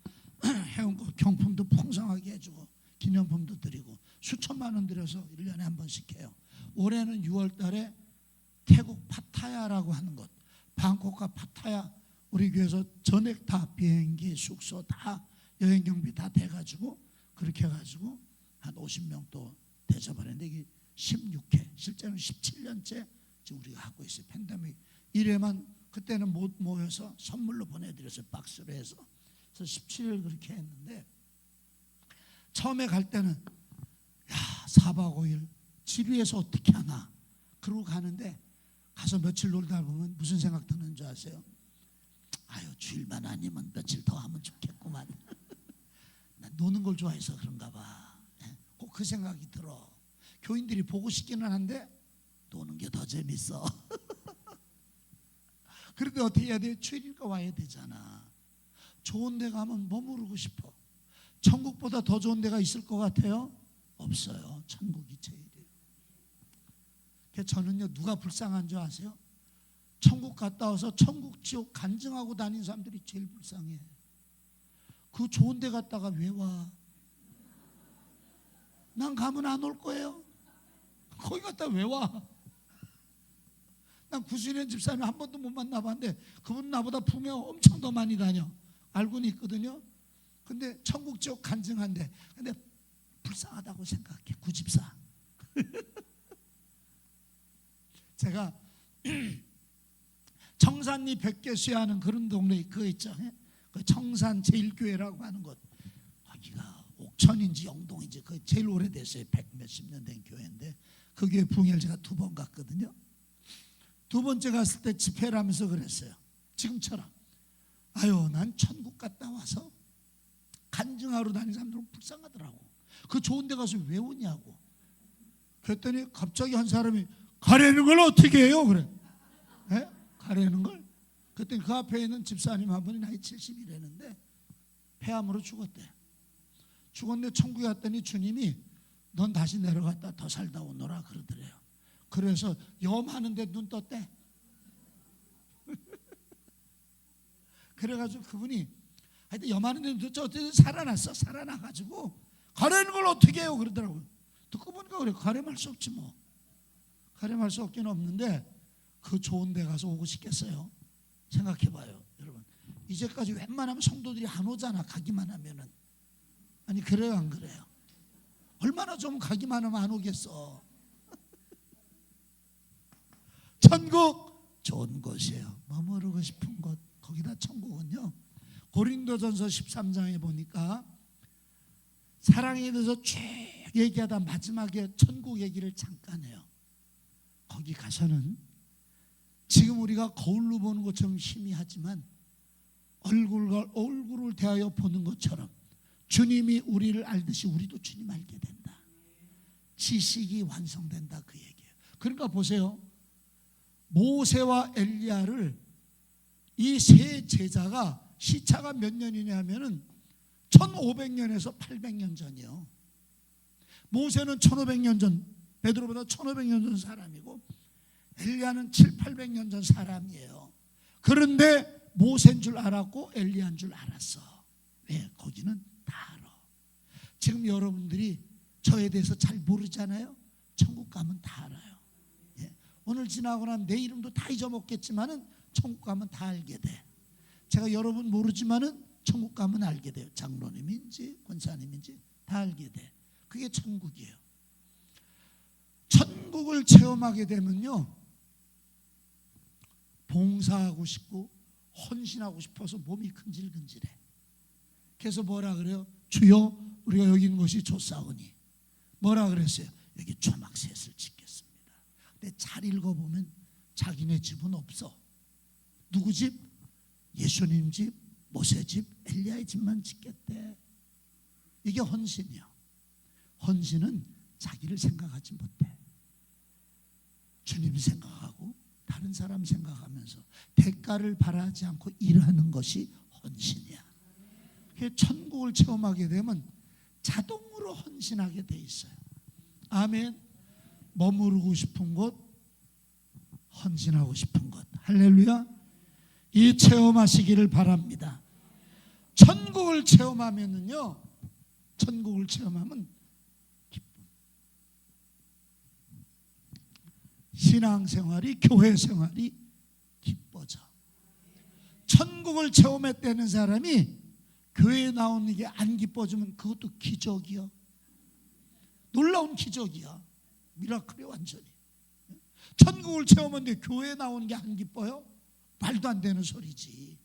회원권 경품도 풍성하게 해주고 기념품도 드리고 수천만 원 들여서 1년에 한 번씩 해요. 올해는 6월 달에 태국 파타야라고 하는 곳, 방콕과 파타야 우리 교회에서 전액 다 비행기 숙소 다 여행 경비 다 돼가지고 그렇게 해가지고 한 50명 또 대접하는데 이게 16회 실제로는 17년째 지금 우리가 하고 있어요. 팬데믹 이래만 그때는 못 모여서 선물로 보내드렸어요. 박스로 해서. 그래서 17일 그렇게 했는데 처음에 갈 때는 야 4박 5일 집 위에서 어떻게 하나 그러고 가는데 가서 며칠 놀다 보면 무슨 생각 드는 줄 아세요? 아유 주일만 아니면 며칠 더 하면 좋겠구만. 난 노는 걸 좋아해서 그런가 봐. 꼭 그 생각이 들어. 교인들이 보고 싶기는 한데 노는 게 더 재밌어. 그런데 어떻게 해야 돼? 주일이니까 와야 되잖아. 좋은 데 가면 머무르고 싶어. 천국보다 더 좋은 데가 있을 것 같아요? 없어요. 천국이 제일이에요. 저는요 누가 불쌍한 줄 아세요? 천국 갔다 와서 천국 지옥 간증하고 다니는 사람들이 제일 불쌍해. 그 좋은 데 갔다가 왜 와? 난 가면 안 올 거예요. 거기 갔다 왜 와? 난 구순현 집사님 한 번도 못 만나봤는데 그분 나보다 풍에 엄청 더 많이 다녀. 알고는 있거든요. 근데 천국 지옥 간증한데 근데 불쌍하다고 생각해. 구집사. 제가 청산리 백개수하는 그런 동네 그거 있죠. 그 청산 제일교회라고 하는 곳. 거기가 옥천인지 영동인지 그 제일 오래됐어요. 100몇십 년 된 교회인데 그 교회 부흥회를 제가 2번 갔거든요. 2번째 갔을 때 집회를 하면서 그랬어요. 지금처럼 아유 난 천국 갔다 와서 간증하러 다니는 사람들은 불쌍하더라고. 그 좋은 데 가서 왜 오냐고. 그랬더니 갑자기 한 사람이 가려는 걸 어떻게 해요? 그래. 네? 가려는 걸? 그랬더니 그 앞에 있는 집사님 한 분이 나이 70이라는데 폐암으로 죽었대. 죽었는데 천국에 갔더니 주님이 넌 다시 내려갔다 더 살다 오너라 그러더래요. 그래서 염하는데 눈 떴대. 그래가지고 그분이 하여튼 염하는데 눈 떴죠. 어떻게 살아났어. 살아나가지고 가려는 걸 어떻게 해요? 그러더라고요. 듣고 보니까 그래. 가려할 수 없지 뭐. 가려할 수 없긴 없는데 그 좋은 데 가서 오고 싶겠어요? 생각해봐요. 여러분 이제까지 웬만하면 성도들이 안 오잖아. 가기만 하면은. 아니 그래요 안 그래요? 얼마나 좀 가기만 하면 안 오겠어. 천국 좋은 곳이에요. 머무르고 싶은 곳. 거기다 천국은요 고린도전서 13장에 보니까 사랑에 대해서 쭉 얘기하다 마지막에 천국 얘기를 잠깐 해요. 거기 가서는 지금 우리가 거울로 보는 것처럼 희미하지만 얼굴과 얼굴을 대하여 보는 것처럼 주님이 우리를 알듯이 우리도 주님 알게 된다. 지식이 완성된다 그 얘기예요. 그러니까 보세요. 모세와 엘리야를 이 세 제자가 시차가 몇 년이냐 하면은 1500년에서 800년 전이요. 모세는 1500년 전, 베드로보다 1500년 전 사람이고 엘리야는 700~800년 전 사람이에요. 그런데 모세인 줄 알았고 엘리야인 줄 알았어. 왜? 거기는 다 알아. 지금 여러분들이 저에 대해서 잘 모르잖아요. 천국 가면 다 알아요. 예. 오늘 지나고 나면 내 이름도 다 잊어먹겠지만은 천국 가면 다 알게 돼. 제가 여러분 모르지만은 천국 가면 알게 돼요. 장로님인지 권사님인지 다 알게 돼. 그게 천국이에요. 천국을 체험하게 되면요 봉사하고 싶고 헌신하고 싶어서 몸이 근질근질해. 그래서 뭐라 그래요? 주여 우리가 여기 있는 것이 좋사오니 뭐라 그랬어요? 여기 초막셋을 짓겠습니다. 근데 잘 읽어보면 자기네 집은 없어. 누구 집? 예수님 집, 모세 집, 엘리야의 집만 짓겠대. 이게 헌신이야. 헌신은 자기를 생각하지 못해. 주님 생각하고 다른 사람 생각하면서 대가를 바라지 않고 일하는 것이 헌신이야. 천국을 체험하게 되면 자동으로 헌신하게 돼 있어요. 아멘. 머무르고 싶은 곳, 헌신하고 싶은 곳. 할렐루야. 이 체험하시기를 바랍니다. 천국을 체험하면은요, 천국을 체험하면 기쁨. 신앙생활이, 교회생활이 기뻐져. 천국을 체험했다는 사람이 교회에 나오는 게 안 기뻐지면 그것도 기적이야. 놀라운 기적이야. 미라클이 완전히. 천국을 체험하는데 교회 나오는 게 안 기뻐요? 말도 안 되는 소리지.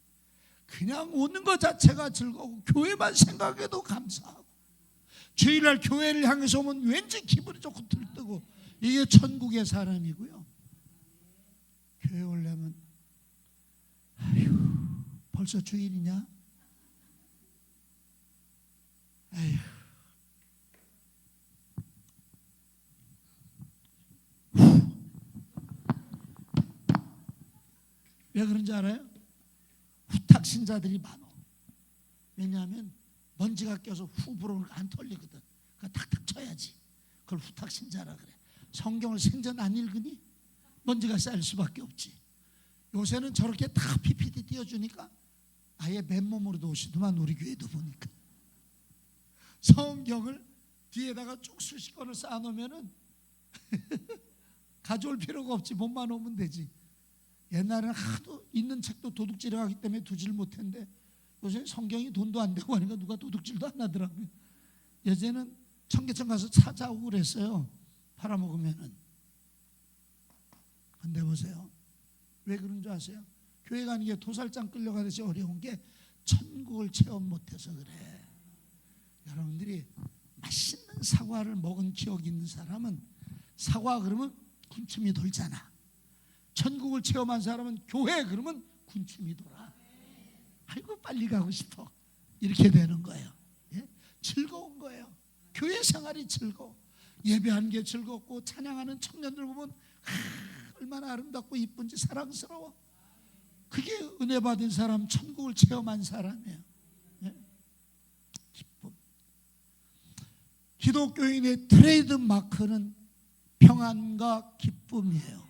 그냥 오는 것 자체가 즐거우고 교회만 생각해도 감사하고 주일날 교회를 향해서 오면 왠지 기분이 좋고 들뜨고 이게 천국의 사람이고요. 교회 오려면 아휴 벌써 주일이냐? 아휴 왜 그런지 알아요? 후탁 신자들이 많아. 왜냐하면 먼지가 껴서 후 불어오니까 안 털리거든. 그러니까 탁탁 쳐야지. 그걸 후탁 신자라 그래. 성경을 생전 안 읽으니 먼지가 쌓일 수밖에 없지. 요새는 저렇게 다 PPT 띄워주니까 아예 맨몸으로도 오시더만 우리 교회도 보니까. 성경을 뒤에다가 쭉 수십 권을 쌓아놓으면은 가져올 필요가 없지. 몸만 오면 되지. 옛날에는 하도 있는 책도 도둑질을 하기 때문에 두질 못했는데 요새 성경이 돈도 안 되고 하니까 누가 도둑질도 안 하더라고요. 예전에는 청계천 가서 찾아오고 그랬어요. 팔아먹으면은. 근데 보세요. 왜 그런 줄 아세요? 교회 가는 게 도살장 끌려가듯이 어려운 게 천국을 체험 못해서 그래. 여러분들이 맛있는 사과를 먹은 기억이 있는 사람은 사과 그러면 군침이 돌잖아. 천국을 체험한 사람은 교회 그러면 군침이 돌아. 아이고 빨리 가고 싶어. 이렇게 되는 거예요. 예? 즐거운 거예요. 교회 생활이 즐거워. 예배하는 게 즐겁고 찬양하는 청년들 보면 얼마나 아름답고 이쁜지 사랑스러워. 그게 은혜 받은 사람, 천국을 체험한 사람이에요. 예? 기쁨. 기독교인의 트레이드 마크는 평안과 기쁨이에요.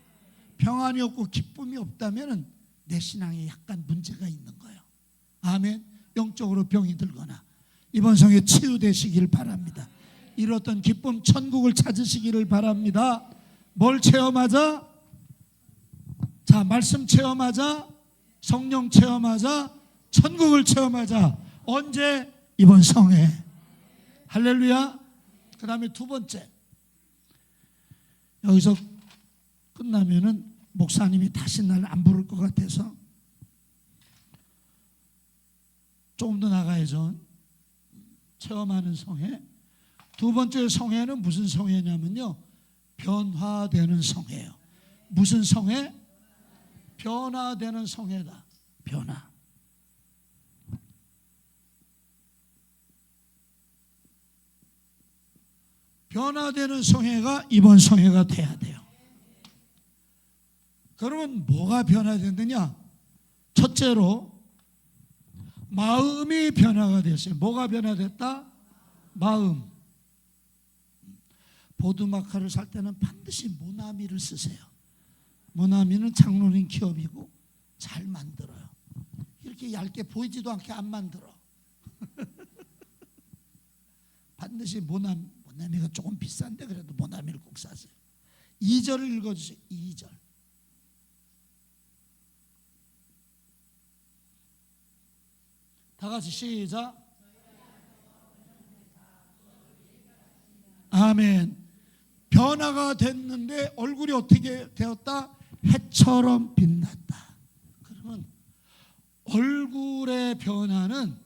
평안이 없고 기쁨이 없다면 내 신앙에 약간 문제가 있는 거예요. 아멘. 영적으로 병이 들거나 이번 성에 치유되시길 바랍니다. 잃었던 기쁨, 천국을 찾으시기를 바랍니다. 뭘 체험하자? 자, 말씀 체험하자, 성령 체험하자, 천국을 체험하자. 언제? 이번 성에. 할렐루야. 그 다음에 두 번째, 여기서 끝나면은 목사님이 다시 날 안 부를 것 같아서 조금 더 나가야죠. 체험하는 성회. 두 번째 성회는 무슨 성회냐면요, 변화되는 성회예요. 무슨 성회? 변화되는 성회다. 변화. 변화되는 성회가 이번 성회가 돼야 돼요. 그러면 뭐가 변화됐느냐? 첫째로 마음이 변화가 됐어요. 뭐가 변화됐다? 마음. 보드마카를 살 때는 반드시 모나미를 쓰세요. 모나미는 장로님 기업이고 잘 만들어요. 이렇게 얇게 보이지도 않게 안 만들어. 반드시 모나미가 조금 비싼데 그래도 모나미를 꼭 사세요. 2절을 읽어주세요. 2절. 다 같이 시작. 아멘. 변화가 됐는데 얼굴이 어떻게 되었다? 해처럼 빛났다. 그러면 얼굴의 변화는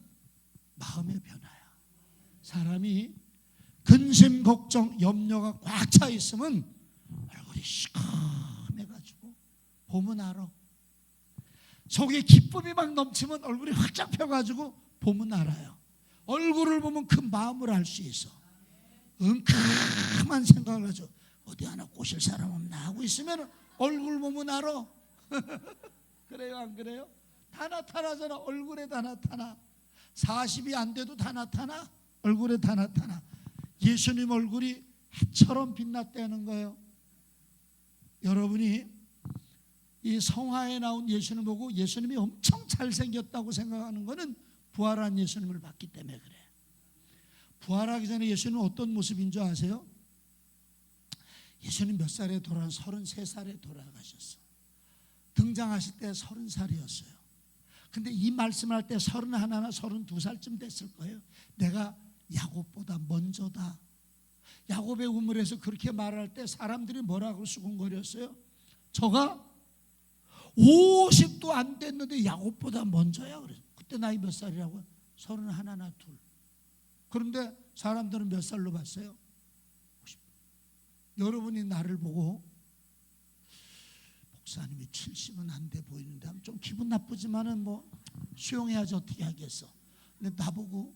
마음의 변화야. 사람이 근심, 걱정, 염려가 꽉 차 있으면 얼굴이 시커매가지고 보면 알아. 속에 기쁨이 막 넘치면 얼굴이 확 잡혀가지고 보면 알아요. 얼굴을 보면 그 마음을 알 수 있어. 캄한 생각을 하죠. 어디 하나 꼬실 사람 없나 하고 있으면 얼굴 보면 알아. 그래요, 안 그래요? 다 나타나잖아. 얼굴에 다 나타나. 40이 안 돼도 다 나타나. 얼굴에 다 나타나. 예수님 얼굴이 해처럼 빛났다는 거예요. 여러분이 이 성화에 나온 예수님 보고 예수님이 엄청 잘생겼다고 생각하는 것은 부활한 예수님을 봤기 때문에 그래. 부활하기 전에 예수님은 어떤 모습인 줄 아세요? 예수님 몇 살에 33살에 돌아가셨어. 등장하실 때 30살이었어요. 근데 이 말씀을 할 때 31나 32살쯤 됐을 거예요. 내가 야곱보다 먼저다. 야곱의 우물에서 그렇게 말할 때 사람들이 뭐라고 수군거렸어요? 저가 50도 안 됐는데 야곱보다 먼저야. 그래서 그때 나이 몇 살이라고요? 31나 2. 그런데 사람들은 몇 살로 봤어요? 50. 여러분이 나를 보고 목사님이 70은 안 돼 보이는데 하면 좀 기분 나쁘지만은 뭐 수용해야지 어떻게 하겠어. 근데 나보고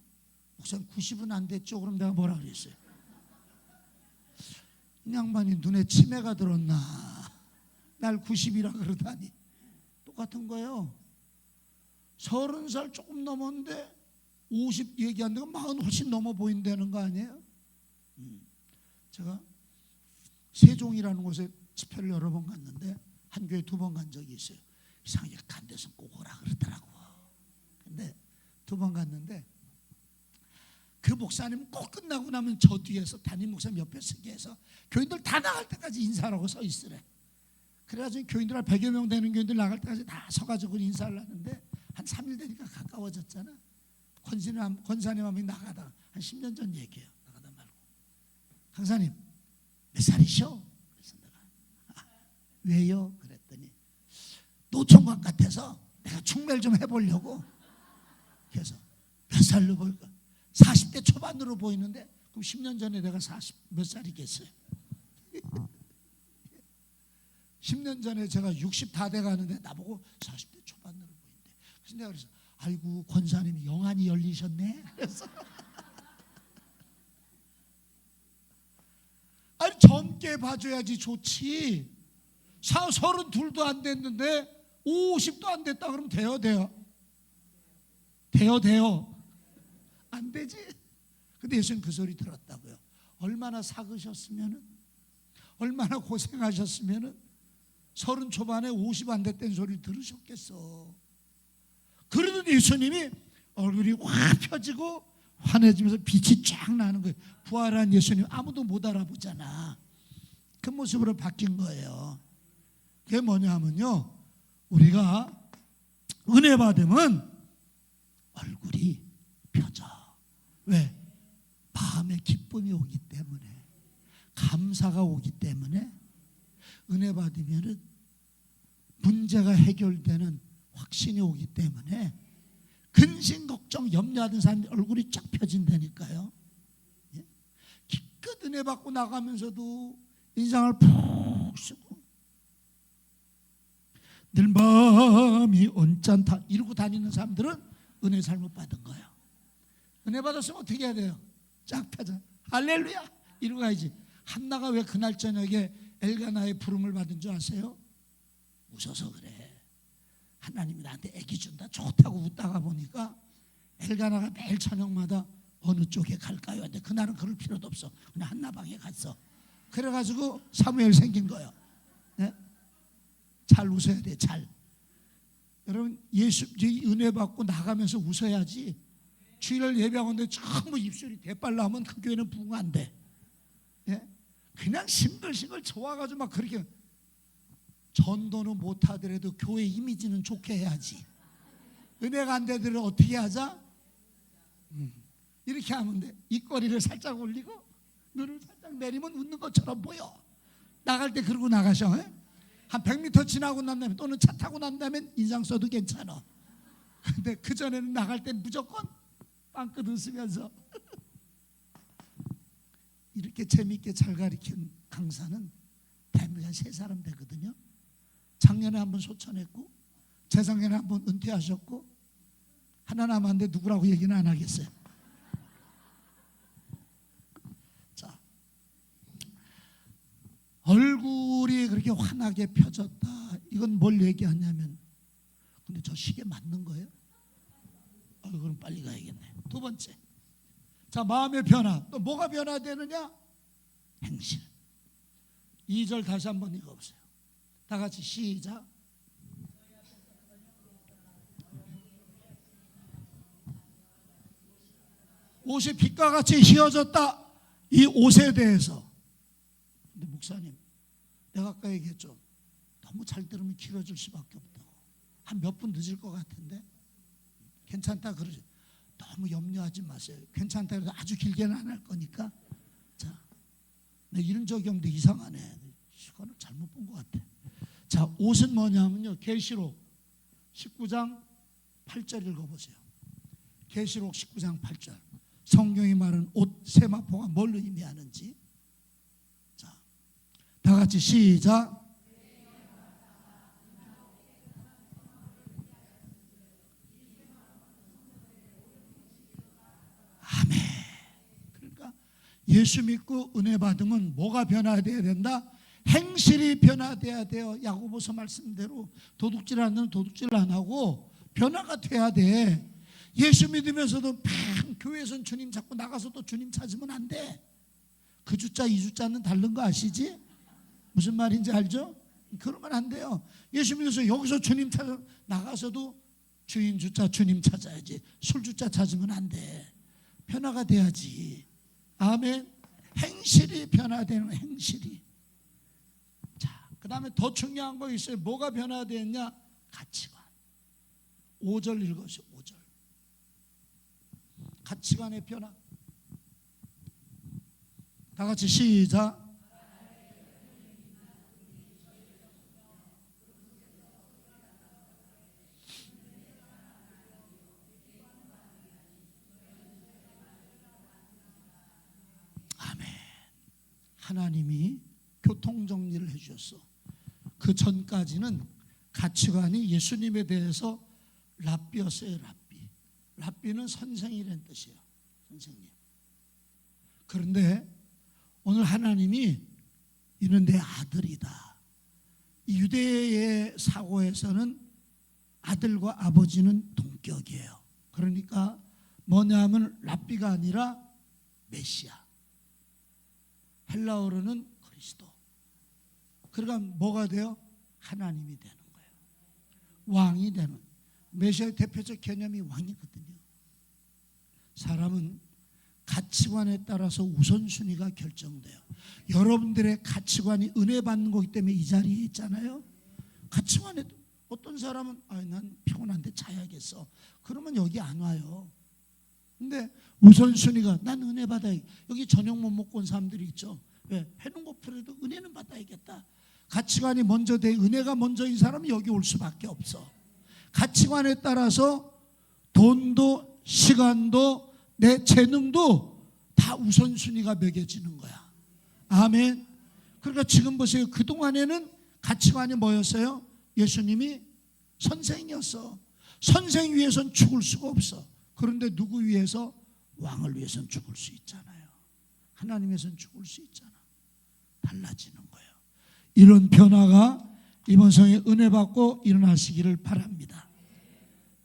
목사님 90은 안 됐죠? 그럼 내가 뭐라 그랬어요? 이 양반이 눈에 치매가 들었나? 날 90이라 그러다니. 똑같은 거예요. 30살 조금 넘었는데 50 얘기하는데 40 훨씬 넘어 보인다는 거 아니에요? 제가 세종이라는 곳에 집회를 여러 번 갔는데 한 교회 2번 간 적이 있어요. 이상하게 간 데서 꼭 오라 그러더라고. 근데 2번 갔는데 그 목사님은 꼭 끝나고 나면 저 뒤에서 담임 목사님 옆에 서게 해서 교인들 다 나갈 때까지 인사하라고 서 있으래. 그래가지고 교인들 한 100여 명 되는 교인들 나갈 때까지 다 서가지고 인사를 하는데 한 3일 되니까 가까워졌잖아. 권사님 한 명 나가다가 한 10년 전 얘기예요. 나가다 말고 강사님 몇 살이셔? 그래서 내가 왜요? 그랬더니 노총각 같아서 내가 충매를 좀 해보려고. 그래서 몇 살로 보일까? 40대 초반으로 보이는데 그럼 10년 전에 내가 40 몇 살이겠어요? 10년 전에 제가 60 다 돼가는데 나보고 40대 초반으로 보이는데 그래서 내가 그래서 아이고 권사님이 영안이 열리셨네. 그래서 아니 젊게 봐줘야지 좋지. 32도 안 됐는데 50도 안 됐다 그러면 돼요? 안 되지. 근데 예수님 그 소리 들었다고요. 얼마나 삭으셨으면은, 얼마나 고생하셨으면은 30 초반에 50 안 됐다는 소리 들으셨겠어. 그러던 예수님이 얼굴이 확 펴지고 환해지면서 빛이 쫙 나는 거예요. 부활한 예수님 아무도 못 알아보잖아. 그 모습으로 바뀐 거예요. 그게 뭐냐 하면요, 우리가 은혜 받으면 얼굴이 펴져. 왜? 마음에 기쁨이 오기 때문에, 감사가 오기 때문에. 은혜 받으면 문제가 해결되는 확신이 오기 때문에 근심 걱정 염려하던 사람이 얼굴이 쫙 펴진다니까요. 기껏 은혜 받고 나가면서도 인상을 푹 쓰고 늘 마음이 언짢다 이러고 다니는 사람들은 은혜 잘못 받은 거예요. 은혜 받았으면 어떻게 해야 돼요? 쫙 펴져. 할렐루야 이러고 가야지. 한나가 왜 그날 저녁에 엘가나의 부름을 받은 줄 아세요? 웃어서 그래. 하나님이 나한테 애기 준다 좋다고 웃다가 보니까 엘가나가 매일 저녁마다 어느 쪽에 갈까요? 근데 그날은 그럴 필요도 없어. 그냥 한나 방에 갔어. 그래가지고 사무엘 생긴 거예요. 네? 잘 웃어야 돼. 잘. 여러분 예수 은혜 받고 나가면서 웃어야지. 주일을 예배하는데 전부 입술이 대빨나면 그 교회는 부흥 안 돼. 예? 그냥 싱글싱글 좋아가지고 막 그렇게 전도는 못하더라도 교회 이미지는 좋게 해야지. 은혜가 안 되더라도 어떻게 하자? 이렇게 하면 돼. 입꼬리를 살짝 올리고 눈을 살짝 내리면 웃는 것처럼 보여. 나갈 때 그러고 나가셔. 예? 한 100m 지나고 난 다음에 또는 차 타고 난 다음에 인상 써도 괜찮아. 근데 그전에는 나갈 땐 무조건 빵긋 웃으면서 이렇게 재미있게 잘 가르친 강사는 대한민국 한 3사람 되거든요. 작년에 한번 소천했고 재작년에 한번 은퇴하셨고 하나 남았는데 누구라고 얘기는 안 하겠어요. 자, 얼굴이 그렇게 환하게 펴졌다. 이건 뭘 얘기하냐면 근데 저 시계 맞는 거예요? 그럼 빨리 가야겠네. 2번째, 자 마음의 변화. 또 뭐가 변화되느냐? 행실. 2절 다시 한번 읽어보세요. 다 같이 시작. 옷이 빛과 같이 휘어졌다. 이 옷에 대해서. 근데 목사님, 내가 아까 얘기했죠. 너무 잘 들으면 길어질 수밖에 없다고. 한 몇 분 늦을 것 같은데 괜찮다 그러죠. 너무 염려하지 마세요. 괜찮다 그래도 아주 길게는 안 할 거니까. 자, 내 이런 적용도 이상하네. 시간을 잘못 본 것 같아. 자, 옷은 뭐냐면요, 계시록 19장 8절 읽어보세요. 계시록 19장 8절. 성경이 말하는 옷 세마포가 뭘 의미하는지. 자, 다 같이 시작. 아멘. 그러니까 예수 믿고 은혜 받으면 뭐가 변화되어야 된다? 행실이 변화돼야 돼요. 야고보서 말씀대로 도둑질 안 하면 도둑질 안 하고 변화가 돼야 돼. 예수 믿으면서도 교회에선 주님 찾고 나가서도 주님 찾으면 안 돼. 그 주자 이 주자는 다른 거 아시지? 무슨 말인지 알죠? 그러면 안 돼요. 예수 믿어서 여기서 주님 찾아 나가서도 주인 주자 주님 찾아야지. 술 주자 찾으면 안 돼. 변화가 돼야지. 아멘. 행실이 변화되는 행실이. 자, 그 다음에 더 중요한 거 있어요. 뭐가 변화되었냐? 가치관. 5절 읽으세요. 5절. 가치관의 변화. 다 같이 시작. 아멘. 하나님이 교통정리를 해주셨어. 그 전까지는 가치관이 예수님에 대해서 랍비였어요. 랍비. 랍비는 선생이라는 뜻이에요. 선생님. 그런데 오늘 하나님이 이는 내 아들이다. 이 유대의 사고에서는 아들과 아버지는 동격이에요. 그러니까 뭐냐면 랍비가 아니라 메시아. 헬라어로는 그리스도. 그러니까 뭐가 돼요? 하나님이 되는 거예요. 왕이 되는. 메시아의 대표적 개념이 왕이거든요. 사람은 가치관에 따라서 우선순위가 결정돼요. 여러분들의 가치관이 은혜 받는 거기 때문에 이 자리에 있잖아요. 가치관에 어떤 사람은 난 피곤한데 자야겠어. 그러면 여기 안 와요. 근데 우선순위가 난 은혜 받아야. 여기 저녁 못 먹고 온 사람들이 있죠. 왜? 배는 고프라도 은혜는 받아야겠다. 가치관이 먼저 돼. 은혜가 먼저인 사람은 여기 올 수밖에 없어. 가치관에 따라서 돈도 시간도 내 재능도 다 우선순위가 매겨지는 거야. 아멘. 그러니까 지금 보세요. 그동안에는 가치관이 뭐였어요? 예수님이 선생이었어. 선생 위해서는 죽을 수가 없어. 그런데 누구 위해서? 왕을 위해서는 죽을 수 있잖아요. 하나님 위해서는 죽을 수 있잖아. 달라지는 거예요. 이런 변화가 이번 성에 은혜 받고 일어나시기를 바랍니다.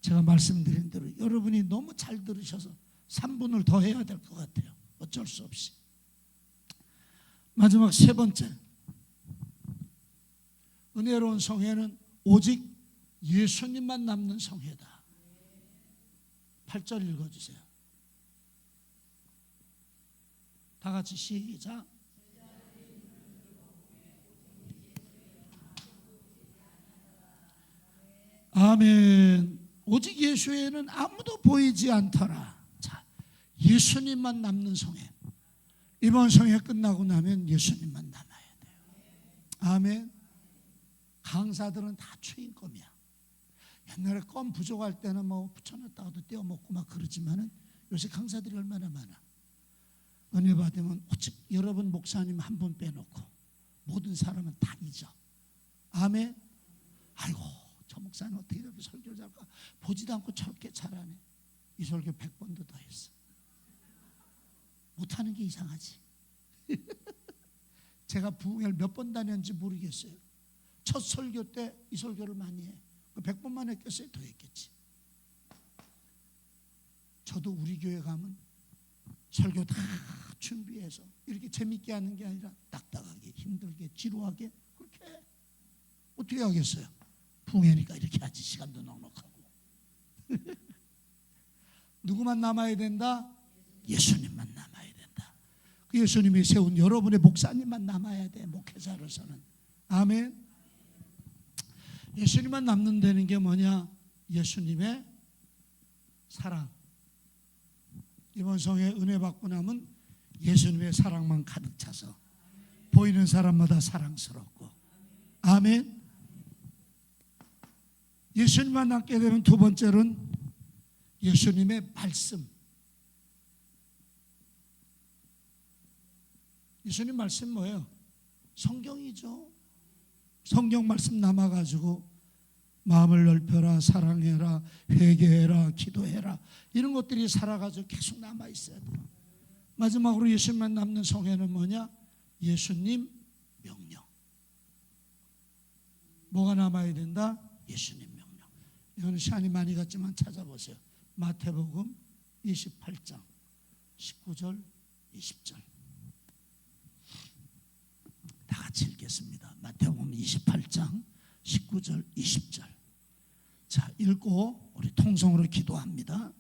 제가 말씀드린 대로 여러분이 너무 잘 들으셔서 3분을 더 해야 될 것 같아요. 어쩔 수 없이. 마지막 세 번째. 은혜로운 성회는 오직 예수님만 남는 성회다. 8절 읽어주세요. 다 같이 시작. 아멘. 오직 예수에는 아무도 보이지 않더라. 자, 예수님만 남는 성회. 이번 성회 끝나고 나면 예수님만 남아야 돼요. 아멘. 강사들은 다 추인검이야. 옛날에 껌 부족할 때는 뭐 붙여놨다가도 떼어 먹고 막 그러지만은 요새 강사들이 얼마나 많아. 은혜 받으면 오직 여러분 목사님 한 분 빼놓고 모든 사람은 다 잊어. 아멘. 아이고 저 목사님 어떻게 이렇게 설교를 잘할까. 보지도 않고 저렇게 잘하네. 이 설교 100번도 더 했어. 못하는 게 이상하지. 제가 부흥회를 몇 번 다녔는지 모르겠어요. 첫 설교 때 이 설교를 많이 해. 100번만 했겠어요? 더 했겠지. 저도 우리 교회 가면 설교 다 준비해서 이렇게 재밌게 하는 게 아니라 딱딱하게 힘들게 지루하게 그렇게 해. 어떻게 하겠어요? 부흥회니까 이렇게 하지. 시간도 넉넉하고. 누구만 남아야 된다? 예수님만 남아야 된다. 그 예수님이 세운 여러분의 목사님만 남아야 돼. 목회자로서는. 아멘. 예수님만 남는다는 게 뭐냐? 예수님의 사랑. 이번 성에 은혜 받고 나면 예수님의 사랑만 가득 차서 보이는 사람마다 사랑스럽고. 아멘. 예수님 만나게 되면 두 번째는 예수님의 말씀. 예수님 말씀 뭐예요? 성경이죠. 성경 말씀 남아가지고 마음을 넓혀라, 사랑해라, 회개해라, 기도해라, 이런 것들이 살아가지고 계속 남아있어야 돼요. 마지막으로 예수님만 남는 성회는 뭐냐? 예수님 명령. 뭐가 남아야 된다? 예수님 명령. 이거는 시간이 많이 갔지만 찾아보세요. 마태복음 28장 19절 20절 다 같이 읽겠습니다. 마태복음 28장 19절 20절. 자, 읽고 우리 통성으로 기도합니다.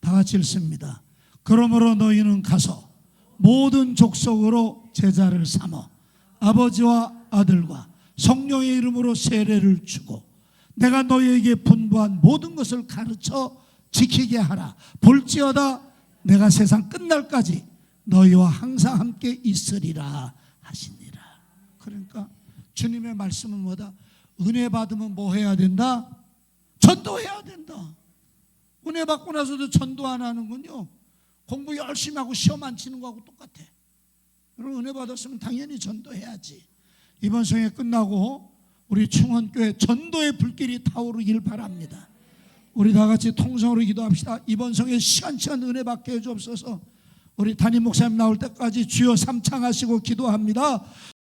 다 같이 읽습니다. 그러므로 너희는 가서 모든 족속으로 제자를 삼어 아버지와 아들과 성령의 이름으로 세례를 주고 내가 너희에게 분부한 모든 것을 가르쳐 지키게 하라. 볼지어다 내가 세상 끝날까지 너희와 항상 함께 있으리라 하시니라. 그러니까 주님의 말씀은 뭐다? 은혜 받으면 뭐 해야 된다? 전도해야 된다. 은혜 받고 나서도 전도 안 하는군요. 공부 열심히 하고 시험 안 치는 거하고 똑같아. 여러분 은혜 받았으면 당연히 전도해야지. 이번 성회 끝나고 우리 충원교회 전도의 불길이 타오르길 바랍니다. 우리 다 같이 통성으로 기도합시다. 이번 성회 시간치간 은혜 받게 해주옵소서. 우리 담임 목사님 나올 때까지 주여 삼창하시고 기도합니다.